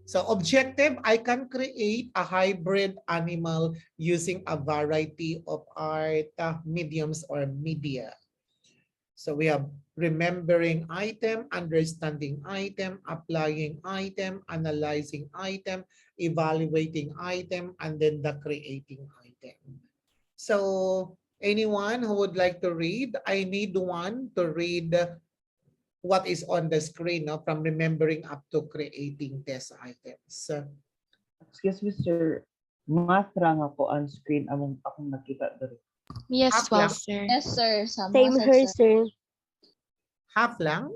So objective, I can create a hybrid animal using a variety of art mediums or media. So we have remembering item, understanding item, applying item, analyzing item, evaluating item, and then the creating item. So anyone who would like to read, I need one to read what is on the screen from remembering up to creating test items. Excuse me, sir. Math lang ako on screen akong nakita dito. Me as Half well, lang? sir. Yes, sir. same Sama, here, sir. sir. Half lang?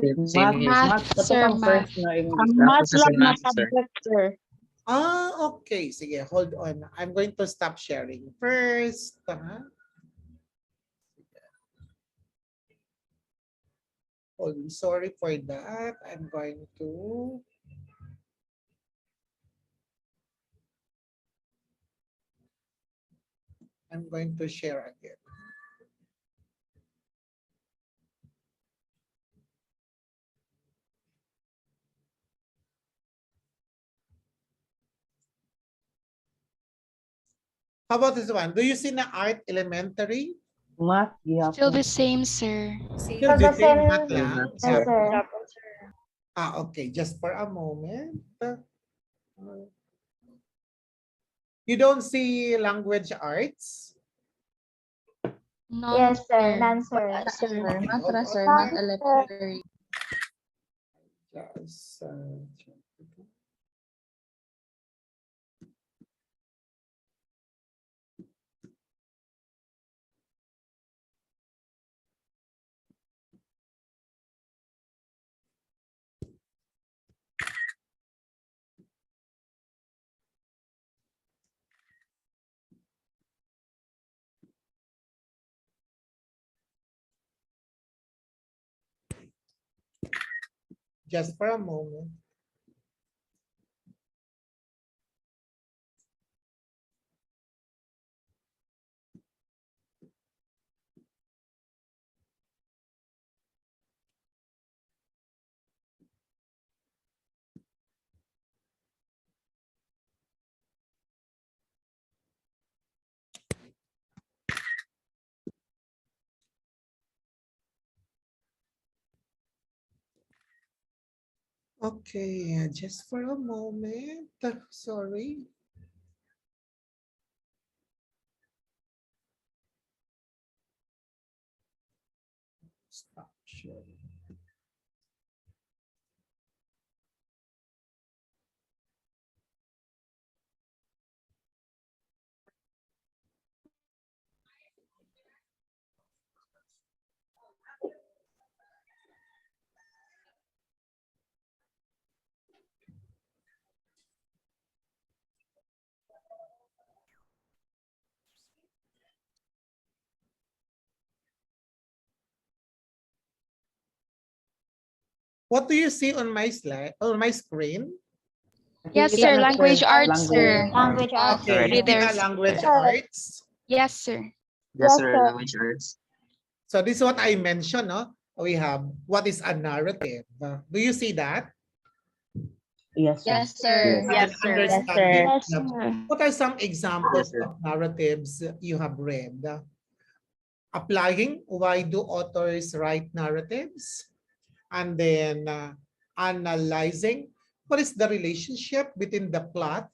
Same here, sir. Math, Dapat sir, ang first math. na English. Tapos sa math, sir. Okay. Sige, hold on. I'm going to stop sharing first. Oh, sorry for that. I'm going to share again. How about this one? Do you see na art elementary? Math, Still gihapon. the same, sir. Still So the the same same, math Same lang? math, yes, sir. sir. Okay, just for a moment. You don't see language arts? None, Yes, sir. sir. None, sir. Sir, Okay, math hold ra, on. sir, math elementary. Just, just for a moment. Okay, just for a moment. Sorry. Stop sharing. What do you see on my slide, on my screen? Yes, Kita sir. na, Language sir. arts, Language. sir. Language arts, Okay, Already you see there, the sir. language sir. arts. Yes, sir. Yes, Yes, sir. sir. Language arts. So this is what I mentioned, no? We have, what is a narrative? Do you see that? Yes, sir. Yes, sir. And understanding. Yes, Now, sir. what are some examples Yes, sir. of narratives you have read? Applying, why do authors write narratives? And then analyzing, what is the relationship between the plot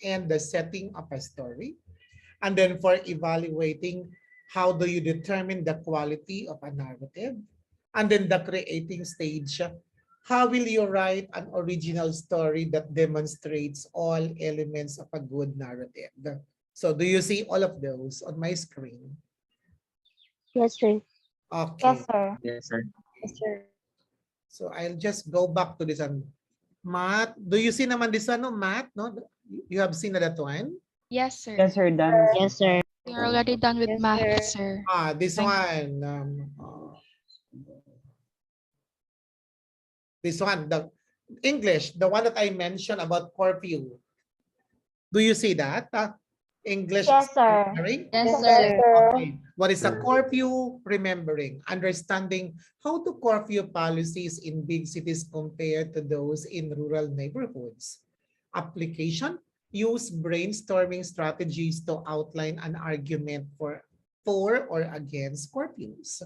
and the setting of a story? And then for evaluating, how do you determine the quality of a narrative? And then the creating stage, how will you write an original story that demonstrates all elements of a good narrative? So do you see all of those on my screen? Yes, sir. Okay. Yes, sir. Yes, sir. Yes, sir. So I'll just go back to this one. Math, do you see naman this one, no? Math, no? You have seen that one? Yes, sir. Yes, sir. Done. Yes, sir. We're already done with math, sir. This one. This one, the English, the one that I mentioned about curfew. Do you see that? English Yes, sir. remembering? Yes, Yes, sir. sir. Okay. What is a Sir. curfew? Remembering, understanding how do curfew policies in big cities compare to those in rural neighborhoods. Application, use brainstorming strategies to outline an argument for or against curfews.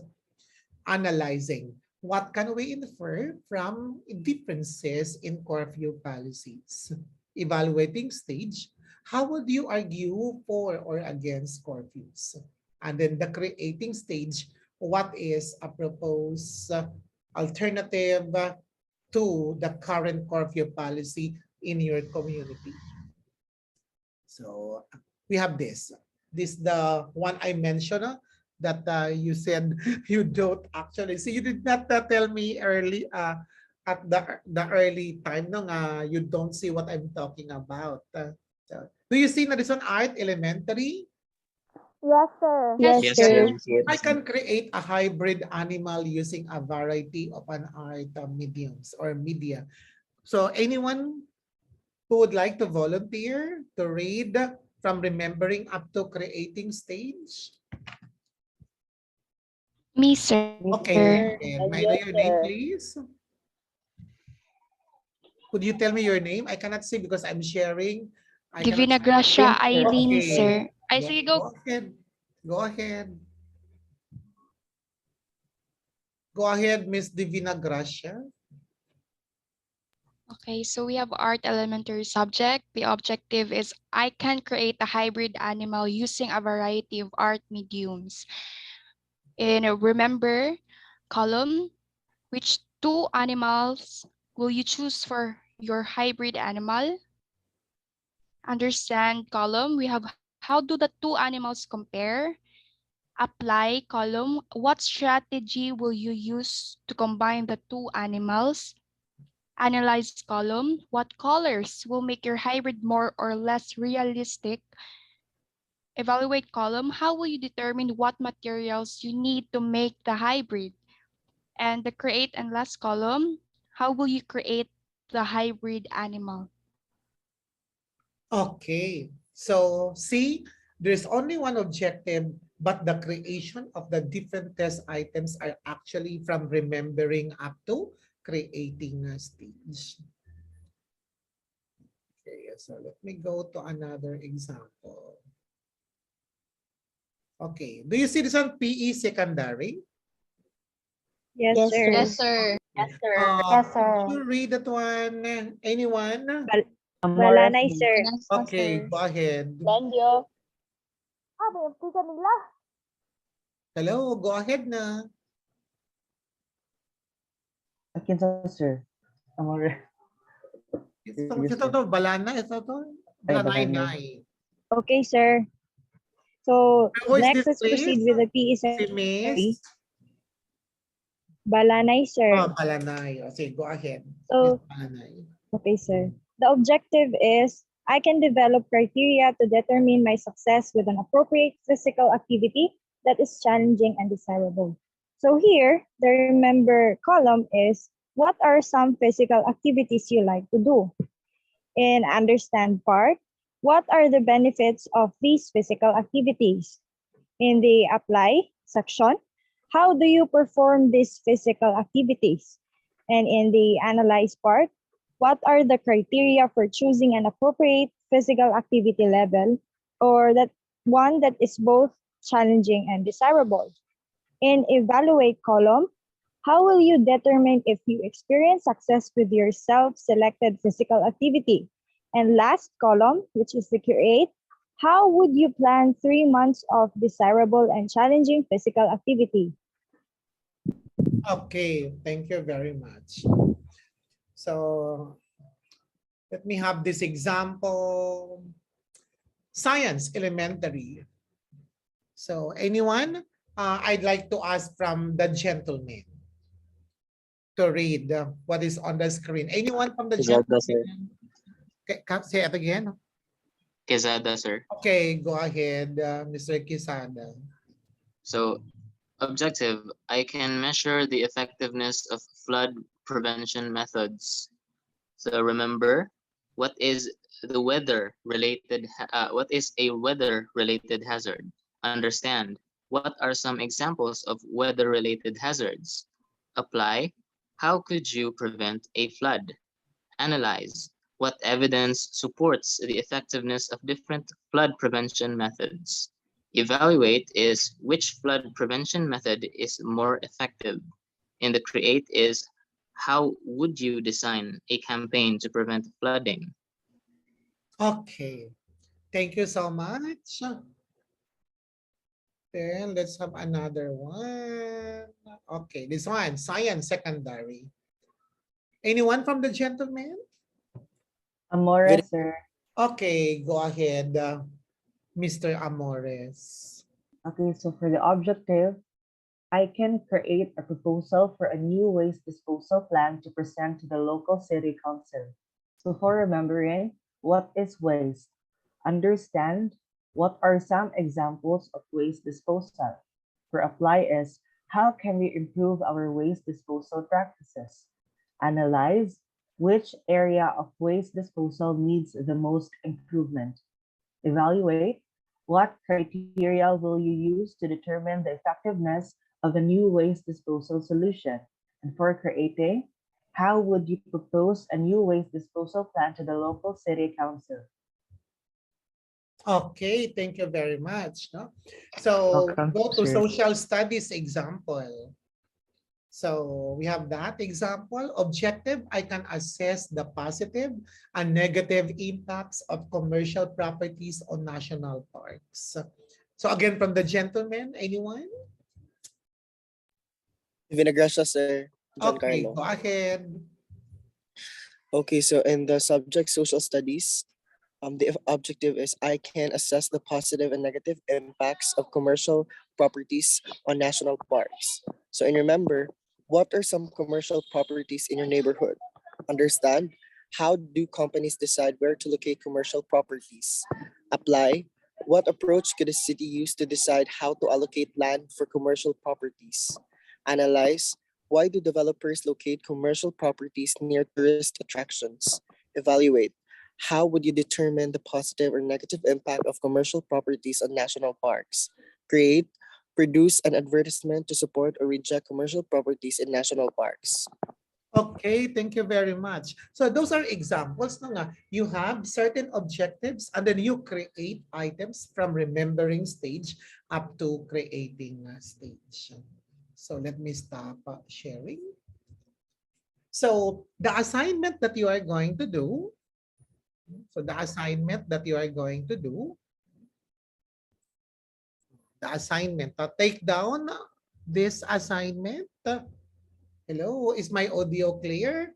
Analyzing, what can we infer from differences in curfew policies? Evaluating stage, how would you argue for or against curfews? And then the creating stage, what is a proposed alternative to the current curfew policy in your community? So we have this. This the one I mentioned that you said you don't actually see. You did not tell me early at the early time no you don't see what I'm talking about. So, do you see na this one art elementary? Yes, sir. Yes, Yes, sir. sir. I can create a hybrid animal using a variety of an art mediums or media. So anyone who would like to volunteer to read from remembering up to creating stage? Me, sir. Okay, and may I know your name, please? Could you tell me your name? I cannot see because I'm sharing. I cannot Divina see. Gracia Yes, sir. Eileen, Okay. sir. Ay, Go, sige, go go. ahead. Go ahead. Go ahead, Miss Divina Gracia. Okay, so we have art elementary subject. The objective is I can create a hybrid animal using a variety of art mediums. In a remember column, which two animals will you choose for your hybrid animal? Understand column, we have how do the two animals compare? Apply column, what strategy will you use to combine the two animals? Analyze column, what colors will make your hybrid more or less realistic? Evaluate column, how will you determine what materials you need to make the hybrid? And the create and last column, how will you create the hybrid animal? Okay. So see, there's only one objective, but the creation of the different test items are actually from remembering up to creating a stage. Okay, so let me go to another example. Okay, do you see this on PE secondary? Yes, sir. Yes, sir. Yes, sir. Could you read that one? Anyone? Amores, Balanay, sir. Yes, Okay, sir. go ahead. Bendio. Ah, BMT kanila. Hello, go ahead na. Kinsa, sir. Amores. Ito, balana, ito to. Ay, Balanay. balanay. Okay, sir. So Who is next, this, let's proceed please? with the PE Si secondary. Miss? Balanay, sir. Oh, Balanay. Okay, go ahead. Miss So, Balanay. okay, sir. The objective is I can develop criteria to determine my success with an appropriate physical activity that is challenging and desirable. So here, the remember column is what are some physical activities you like to do? In understand part, what are the benefits of these physical activities? In the apply section, how do you perform these physical activities? And in the analyze part, what are the criteria for choosing an appropriate physical activity level or that one that is both challenging and desirable? In evaluate column, how will you determine if you experience success with your self-selected physical activity? And last column, which is the create, how would you plan 3 months of desirable and challenging physical activity? Okay, thank you very much. So let me have this example. Science elementary. So anyone? I'd like to ask from the gentleman to read what is on the screen. Anyone from the Quezada, sir. gentleman? Okay, say it again. Quezada, sir. Okay, go ahead, Mr. Kisada. So, objective, I can measure the effectiveness of flood prevention methods. So remember, what is the weather related, what is a weather related hazard? Understand, what are some examples of weather related hazards? Apply, how could you prevent a flood? Analyze, what evidence supports the effectiveness of different flood prevention methods? Evaluate is which flood prevention method is more effective. And the create is how would you design a campaign to prevent flooding? Okay, thank you so much. Then let's have another one. Okay, this one, science secondary. Anyone from the gentleman? Amores, sir. Okay, go ahead, Mr. Amores. Okay, so for the objective, I can create a proposal for a new waste disposal plan to present to the local city council. So for remembering, what is waste? Understand, What are some examples of waste disposal? For apply is, how can we improve our waste disposal practices? Analyze, which area of waste disposal needs the most improvement? Evaluate, what criteria will you use to determine the effectiveness of the new waste disposal solution? And for creating, how would you propose a new waste disposal plan to the local city council? Okay, thank you very much. No? So Welcome, go to sir. social studies example. So we have that example. Objective, I can assess the positive and negative impacts of commercial properties on national parks. So again, from the gentleman, anyone? Vinagrasa, sir. Okay, Giancarlo. go ahead. Okay, so in the subject social studies, the objective is I can assess the positive and negative impacts of commercial properties on national parks. So, and remember, what are some commercial properties in your neighborhood? Understand, how do companies decide where to locate commercial properties? Apply, what approach could a city use to decide how to allocate land for commercial properties? Analyze, why do developers locate commercial properties near tourist attractions? Evaluate, how would you determine the positive or negative impact of commercial properties on national parks? Create, produce an advertisement to support or reject commercial properties in national parks. Okay, thank you very much. So those are examples na nga. You have certain objectives and then you create items from remembering stage up to creating stage. So let me stop sharing. So the assignment that you are going to do, the assignment, take down this assignment. Hello, is my audio clear?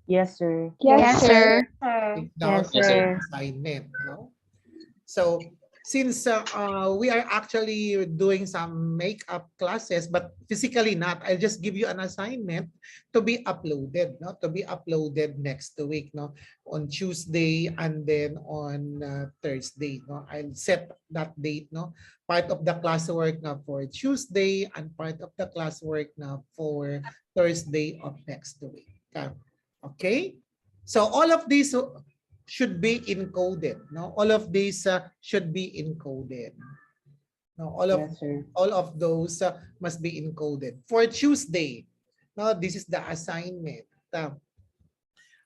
Yes, sir. Yes, sir. Take down Yes, Yes, sir. sir. assignment. No? So since we are actually doing some makeup classes, but physically not, I'll just give you an assignment to be uploaded, no? To be uploaded next week, no? On Tuesday and then on Thursday, no? I'll set that date, no? Part of the classwork na for Tuesday and part of the classwork na for Thursday of next week. Okay? So all of these should be encoded. No, all of these should be encoded. No, Yes, sir. all of those must be encoded. For Tuesday, no, this is the assignment.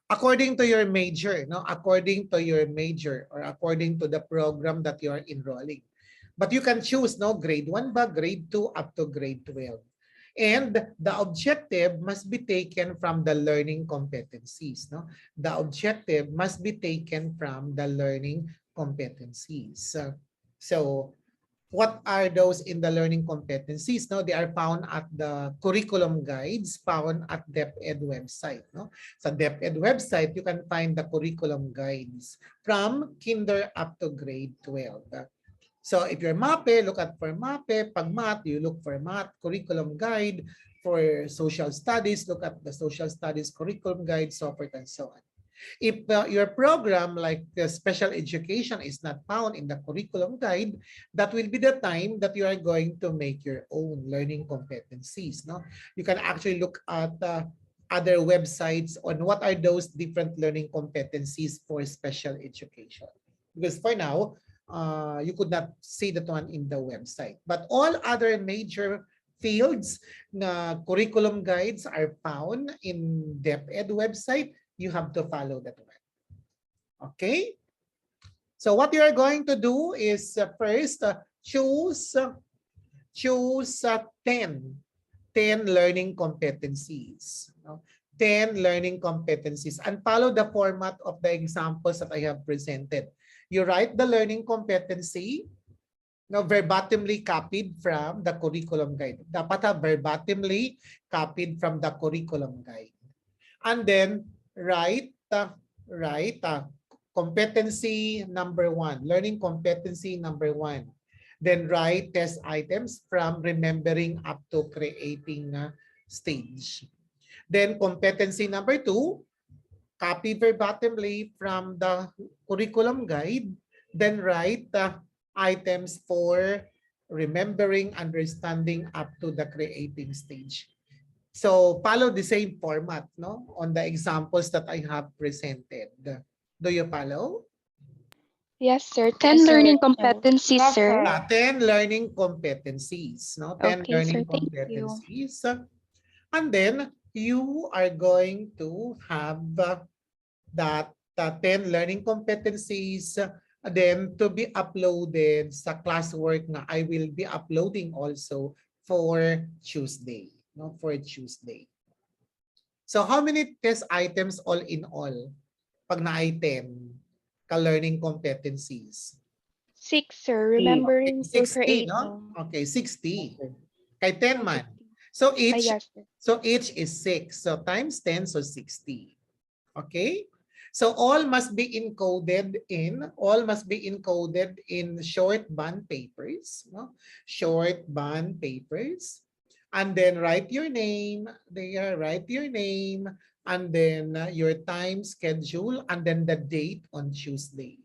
According to your major, no, according to your major or according to the program that you are enrolling. But you can choose, no, grade 1 ba, grade 2 up to grade 12. And the objective must be taken from the learning competencies. No? The objective must be taken from the learning competencies. So what are those in the learning competencies? No, they are found at the curriculum guides found at DepEd website. No, sa DepEd website you can find the curriculum guides from kinder up to grade 12. So if you're MAPE, look at for MAPE. Pag math, you look for math curriculum guide. For social studies, look at the social studies curriculum guide, so forth and so on. If your program like the special education is not found in the curriculum guide, that will be the time that you are going to make your own learning competencies. No, you can actually look at other websites on what are those different learning competencies for special education. Because for now, you could not see that one in the website. But all other major fields na curriculum guides are found in DepEd website. You have to follow that one. Okay? So what you are going to do is first choose 10 learning competencies. 10 learning competencies and follow the format of the examples that I have presented. You write the learning competency, verbatimly copied from the curriculum guide. Dapat verbatimly copied from the curriculum guide. And then write competency number 1, learning competency number 1. Then write test items from remembering up to creating stage. Then competency number 2, copy verbatimly from the curriculum guide, then write items for remembering, understanding up to the creating stage. So follow the same format, no, on the examples that I have presented. Do you follow? Yes, sir. 10 learning competencies, Yes, sir. sir. 10 learning competencies, no? 10 Okay, sir. learning Thank you. competencies. And then you are going to have that 10 learning competencies then to be uploaded sa classwork na I will be uploading also for Tuesday, no? For Tuesday. So how many test items all in all pag na-item ka-learning competencies? 6, sir. Okay, Remembering to 60, creating. no? Okay, 60. okay. Kay 10 man. So Ah, each yes, sir. is 6. So times 10, so 60. Okay? So all must be encoded in short bond papers, no? Short bond papers. And then write your name there, write your name, and then your time schedule, and then the date on Tuesday.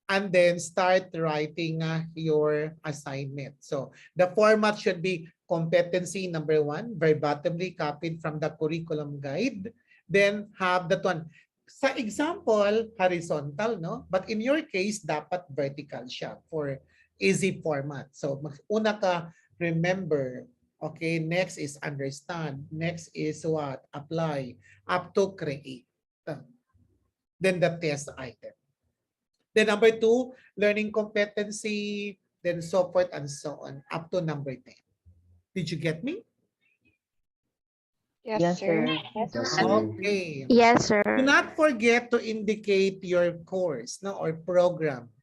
And then start writing your assignment. So the format should be competency number 1, verbatimly copied from the curriculum guide. Then have that one. Sa example, horizontal, no? But in your case, dapat vertical siya for easy format. So una ka, remember. Okay, next is understand. Next is what? Apply. Up to create. Then the test item. Then number 2, learning competency, then so forth and so on, up to number 10. Did you get me? Yes, Yes, sir. sir. Yes, Yes, sir. sir. Okay. Yes, sir. Do not forget to indicate your course, no, or program,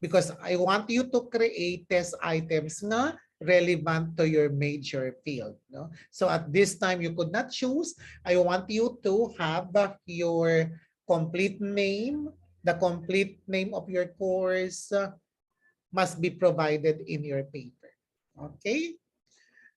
because I want you to create test items na relevant to your major field, no? So at this time you could not choose. I want you to have your complete name, the complete name of your course must be provided in your paper. Okay?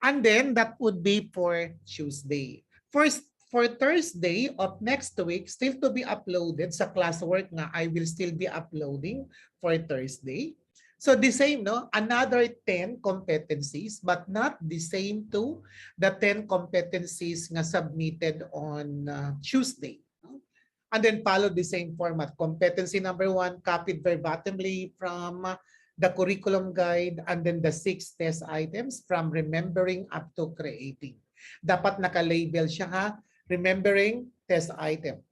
And then that would be for Tuesday. First, for Thursday of next week, still to be uploaded sa classwork na I will still be uploading for Thursday. So the same, no? Another 10 competencies, but not the same to the 10 competencies nga submitted on Tuesday. No? And then follow the same format. Competency number 1, copied verbatimly from the curriculum guide, and then the 6 test items from remembering up to creating. Dapat naka-label siya ha. Remembering, test item.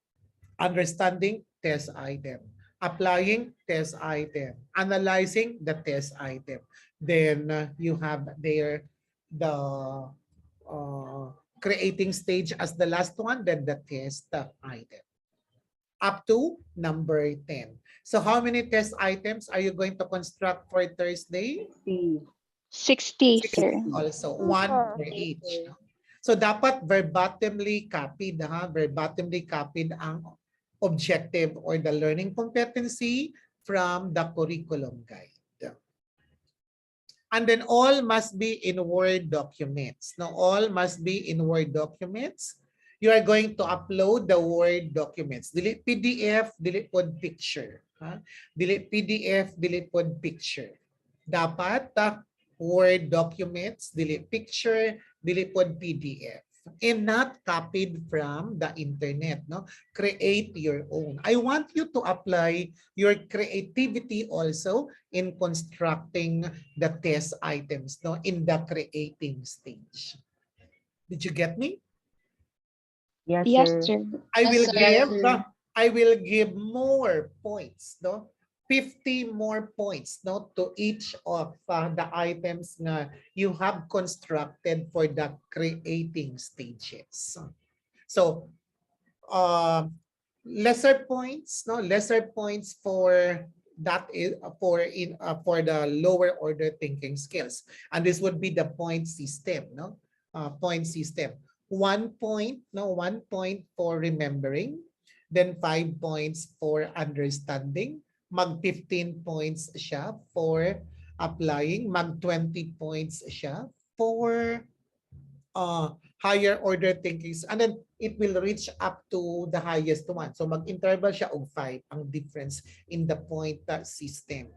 Understanding, test item. Applying, test item. Analyzing, the test item. Then you have there the creating stage as the last one, then the test item. Up to number 10. So how many test items are you going to construct for Thursday? 60, 60 sir. also, 1 for each. No? So dapat verbatimly copied, ha? Verbatimly copied ang objective or the learning competency from the curriculum guide. And then all must be in Word documents. Now, all must be in Word documents. You are going to upload the Word documents. Delete PDF, delete pod picture. Ha? Delete PDF, delete pod picture. Dapat Word documents, delete picture, delete pod PDF. And not copied from the internet. No? Create your own. I want you to apply your creativity also in constructing the test items, no, in the creating stage. Did you get me? Yes, Yes, sir. sir. I Yes, will sir. give I will give more points, no? 50 more points, no, to each of the items na you have constructed for the creating stages. So, lesser points, no, lesser points for that is for the lower order thinking skills, and this would be the point system, no, point system. 1 point, no, 1 point for remembering, then 5 points for understanding, mag 15 points siya for applying, mag 20 points siya for higher order thinkings, and then it will reach up to the highest one. So mag-interval siya og 5 ang difference in the point system.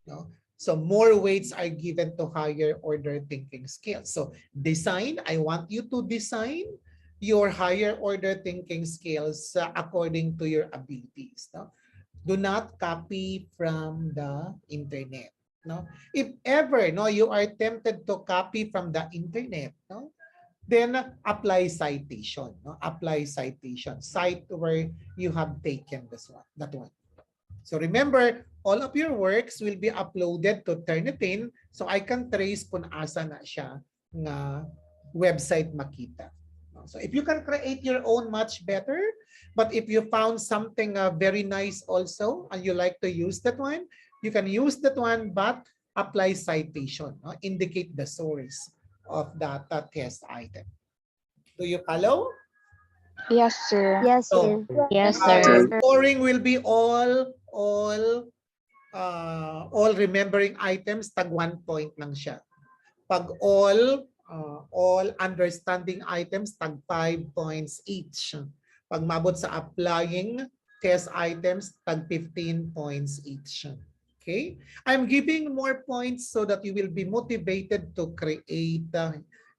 No? So more weights are given to higher order thinking skills. So design, I want you to design your higher order thinking skills according to your abilities. No? Do not copy from the internet. No? If ever you are tempted to copy from the internet, then apply citation. Apply citation. Cite where you have taken that one. So remember, all of your works will be uploaded to Turnitin so I can trace kung asa na siya nga website makita. So if you can create your own, much better. But if you found something very nice also and you like to use that one, you can use that one but apply citation. Indicate the source of that test item. Do you follow? Yes, sir. Yes, So, sir. Yes, sir. scoring will be all remembering items, tag 1 point lang siya. Pag all understanding items, tag 5 points each. Pag mabot sa applying test items, tag 15 points each. Okay? I'm giving more points so that you will be motivated to create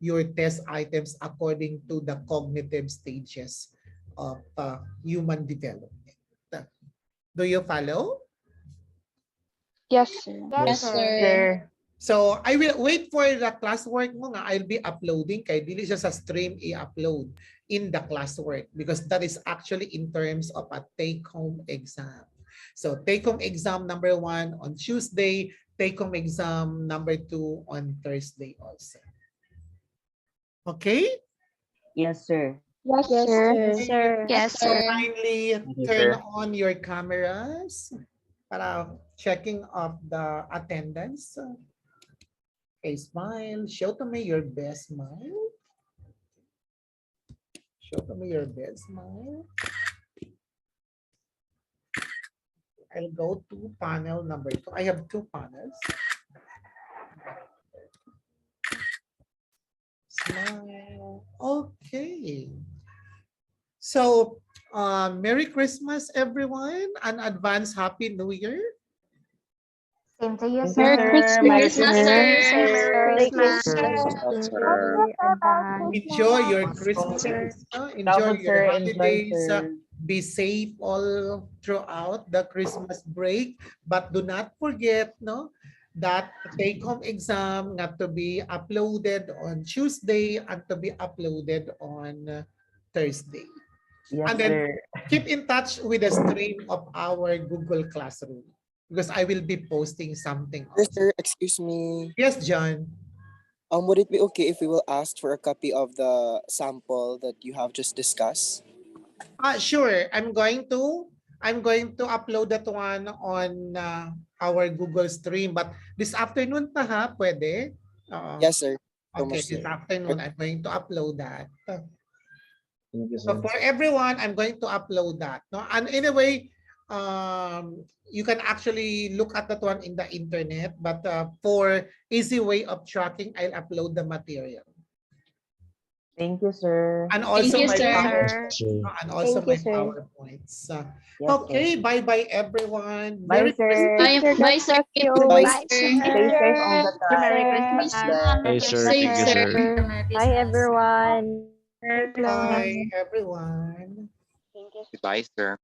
your test items according to the cognitive stages of human development. Do you follow? Yes, sir. Yes, Yes, sir. sir. So, I will wait for the classwork mo nga. I'll be uploading kay dili siya sa stream i-upload in the classwork because that is actually in terms of a take-home exam. So, take-home exam number 1 on Tuesday, take-home exam number 2 on Thursday also. Okay? Yes, sir. Yes, Yes, sir. sir. Yes, So, sir. kindly you, turn sir. on your cameras para checking of the attendance. Okay, smile. Show to me your best smile. Show to me your best smile. I'll go to panel number 2. I have 2 panels. Smile. Okay. So, Merry Christmas, everyone. An advance Happy New Year. Same to you, Thank you, Merry sir. sir. Merry Merry Christmas, Christmas, sir. Merry sir. Christmas. Sir. Enjoy your Christmas. Christmas. Enjoy Dapat, your sir. Enjoy, holidays. sir. Be safe all throughout the Christmas break. But do not forget, that take-home exam not to be uploaded on Tuesday and to be uploaded on Thursday. Yes, And then sir. keep in touch with the stream of our Google Classroom because I will be posting something Sir, also. sir, excuse me. Yes, John. Would it be okay if we will ask for a copy of the sample that you have just discussed? Sure. I'm going to upload that one on our Google stream. But this afternoon pa ha, pwede? Oo. Yes, sir. So Okay, much, this sir. afternoon I'm going to upload that. Thank you, So sir. for everyone, I'm going to upload that. No? And anyway, you can actually look at that one in the internet. But for easy way of tracking, I'll upload the material. Thank you, sir. And Thank also you, my sir. Sir. and also Thank you, my sir. PowerPoints. Yes, Okay, sir. bye-bye everyone. Bye, Merry Christmas. sir. Bye, bye, sir. you. Bye, Bye, sir. Stay safe all the Merry time. Christmas. Hey, sir. Safe, Thank you, sir. sir. Merry Bye, Christmas. everyone. Bye everyone. Goodbye, sir.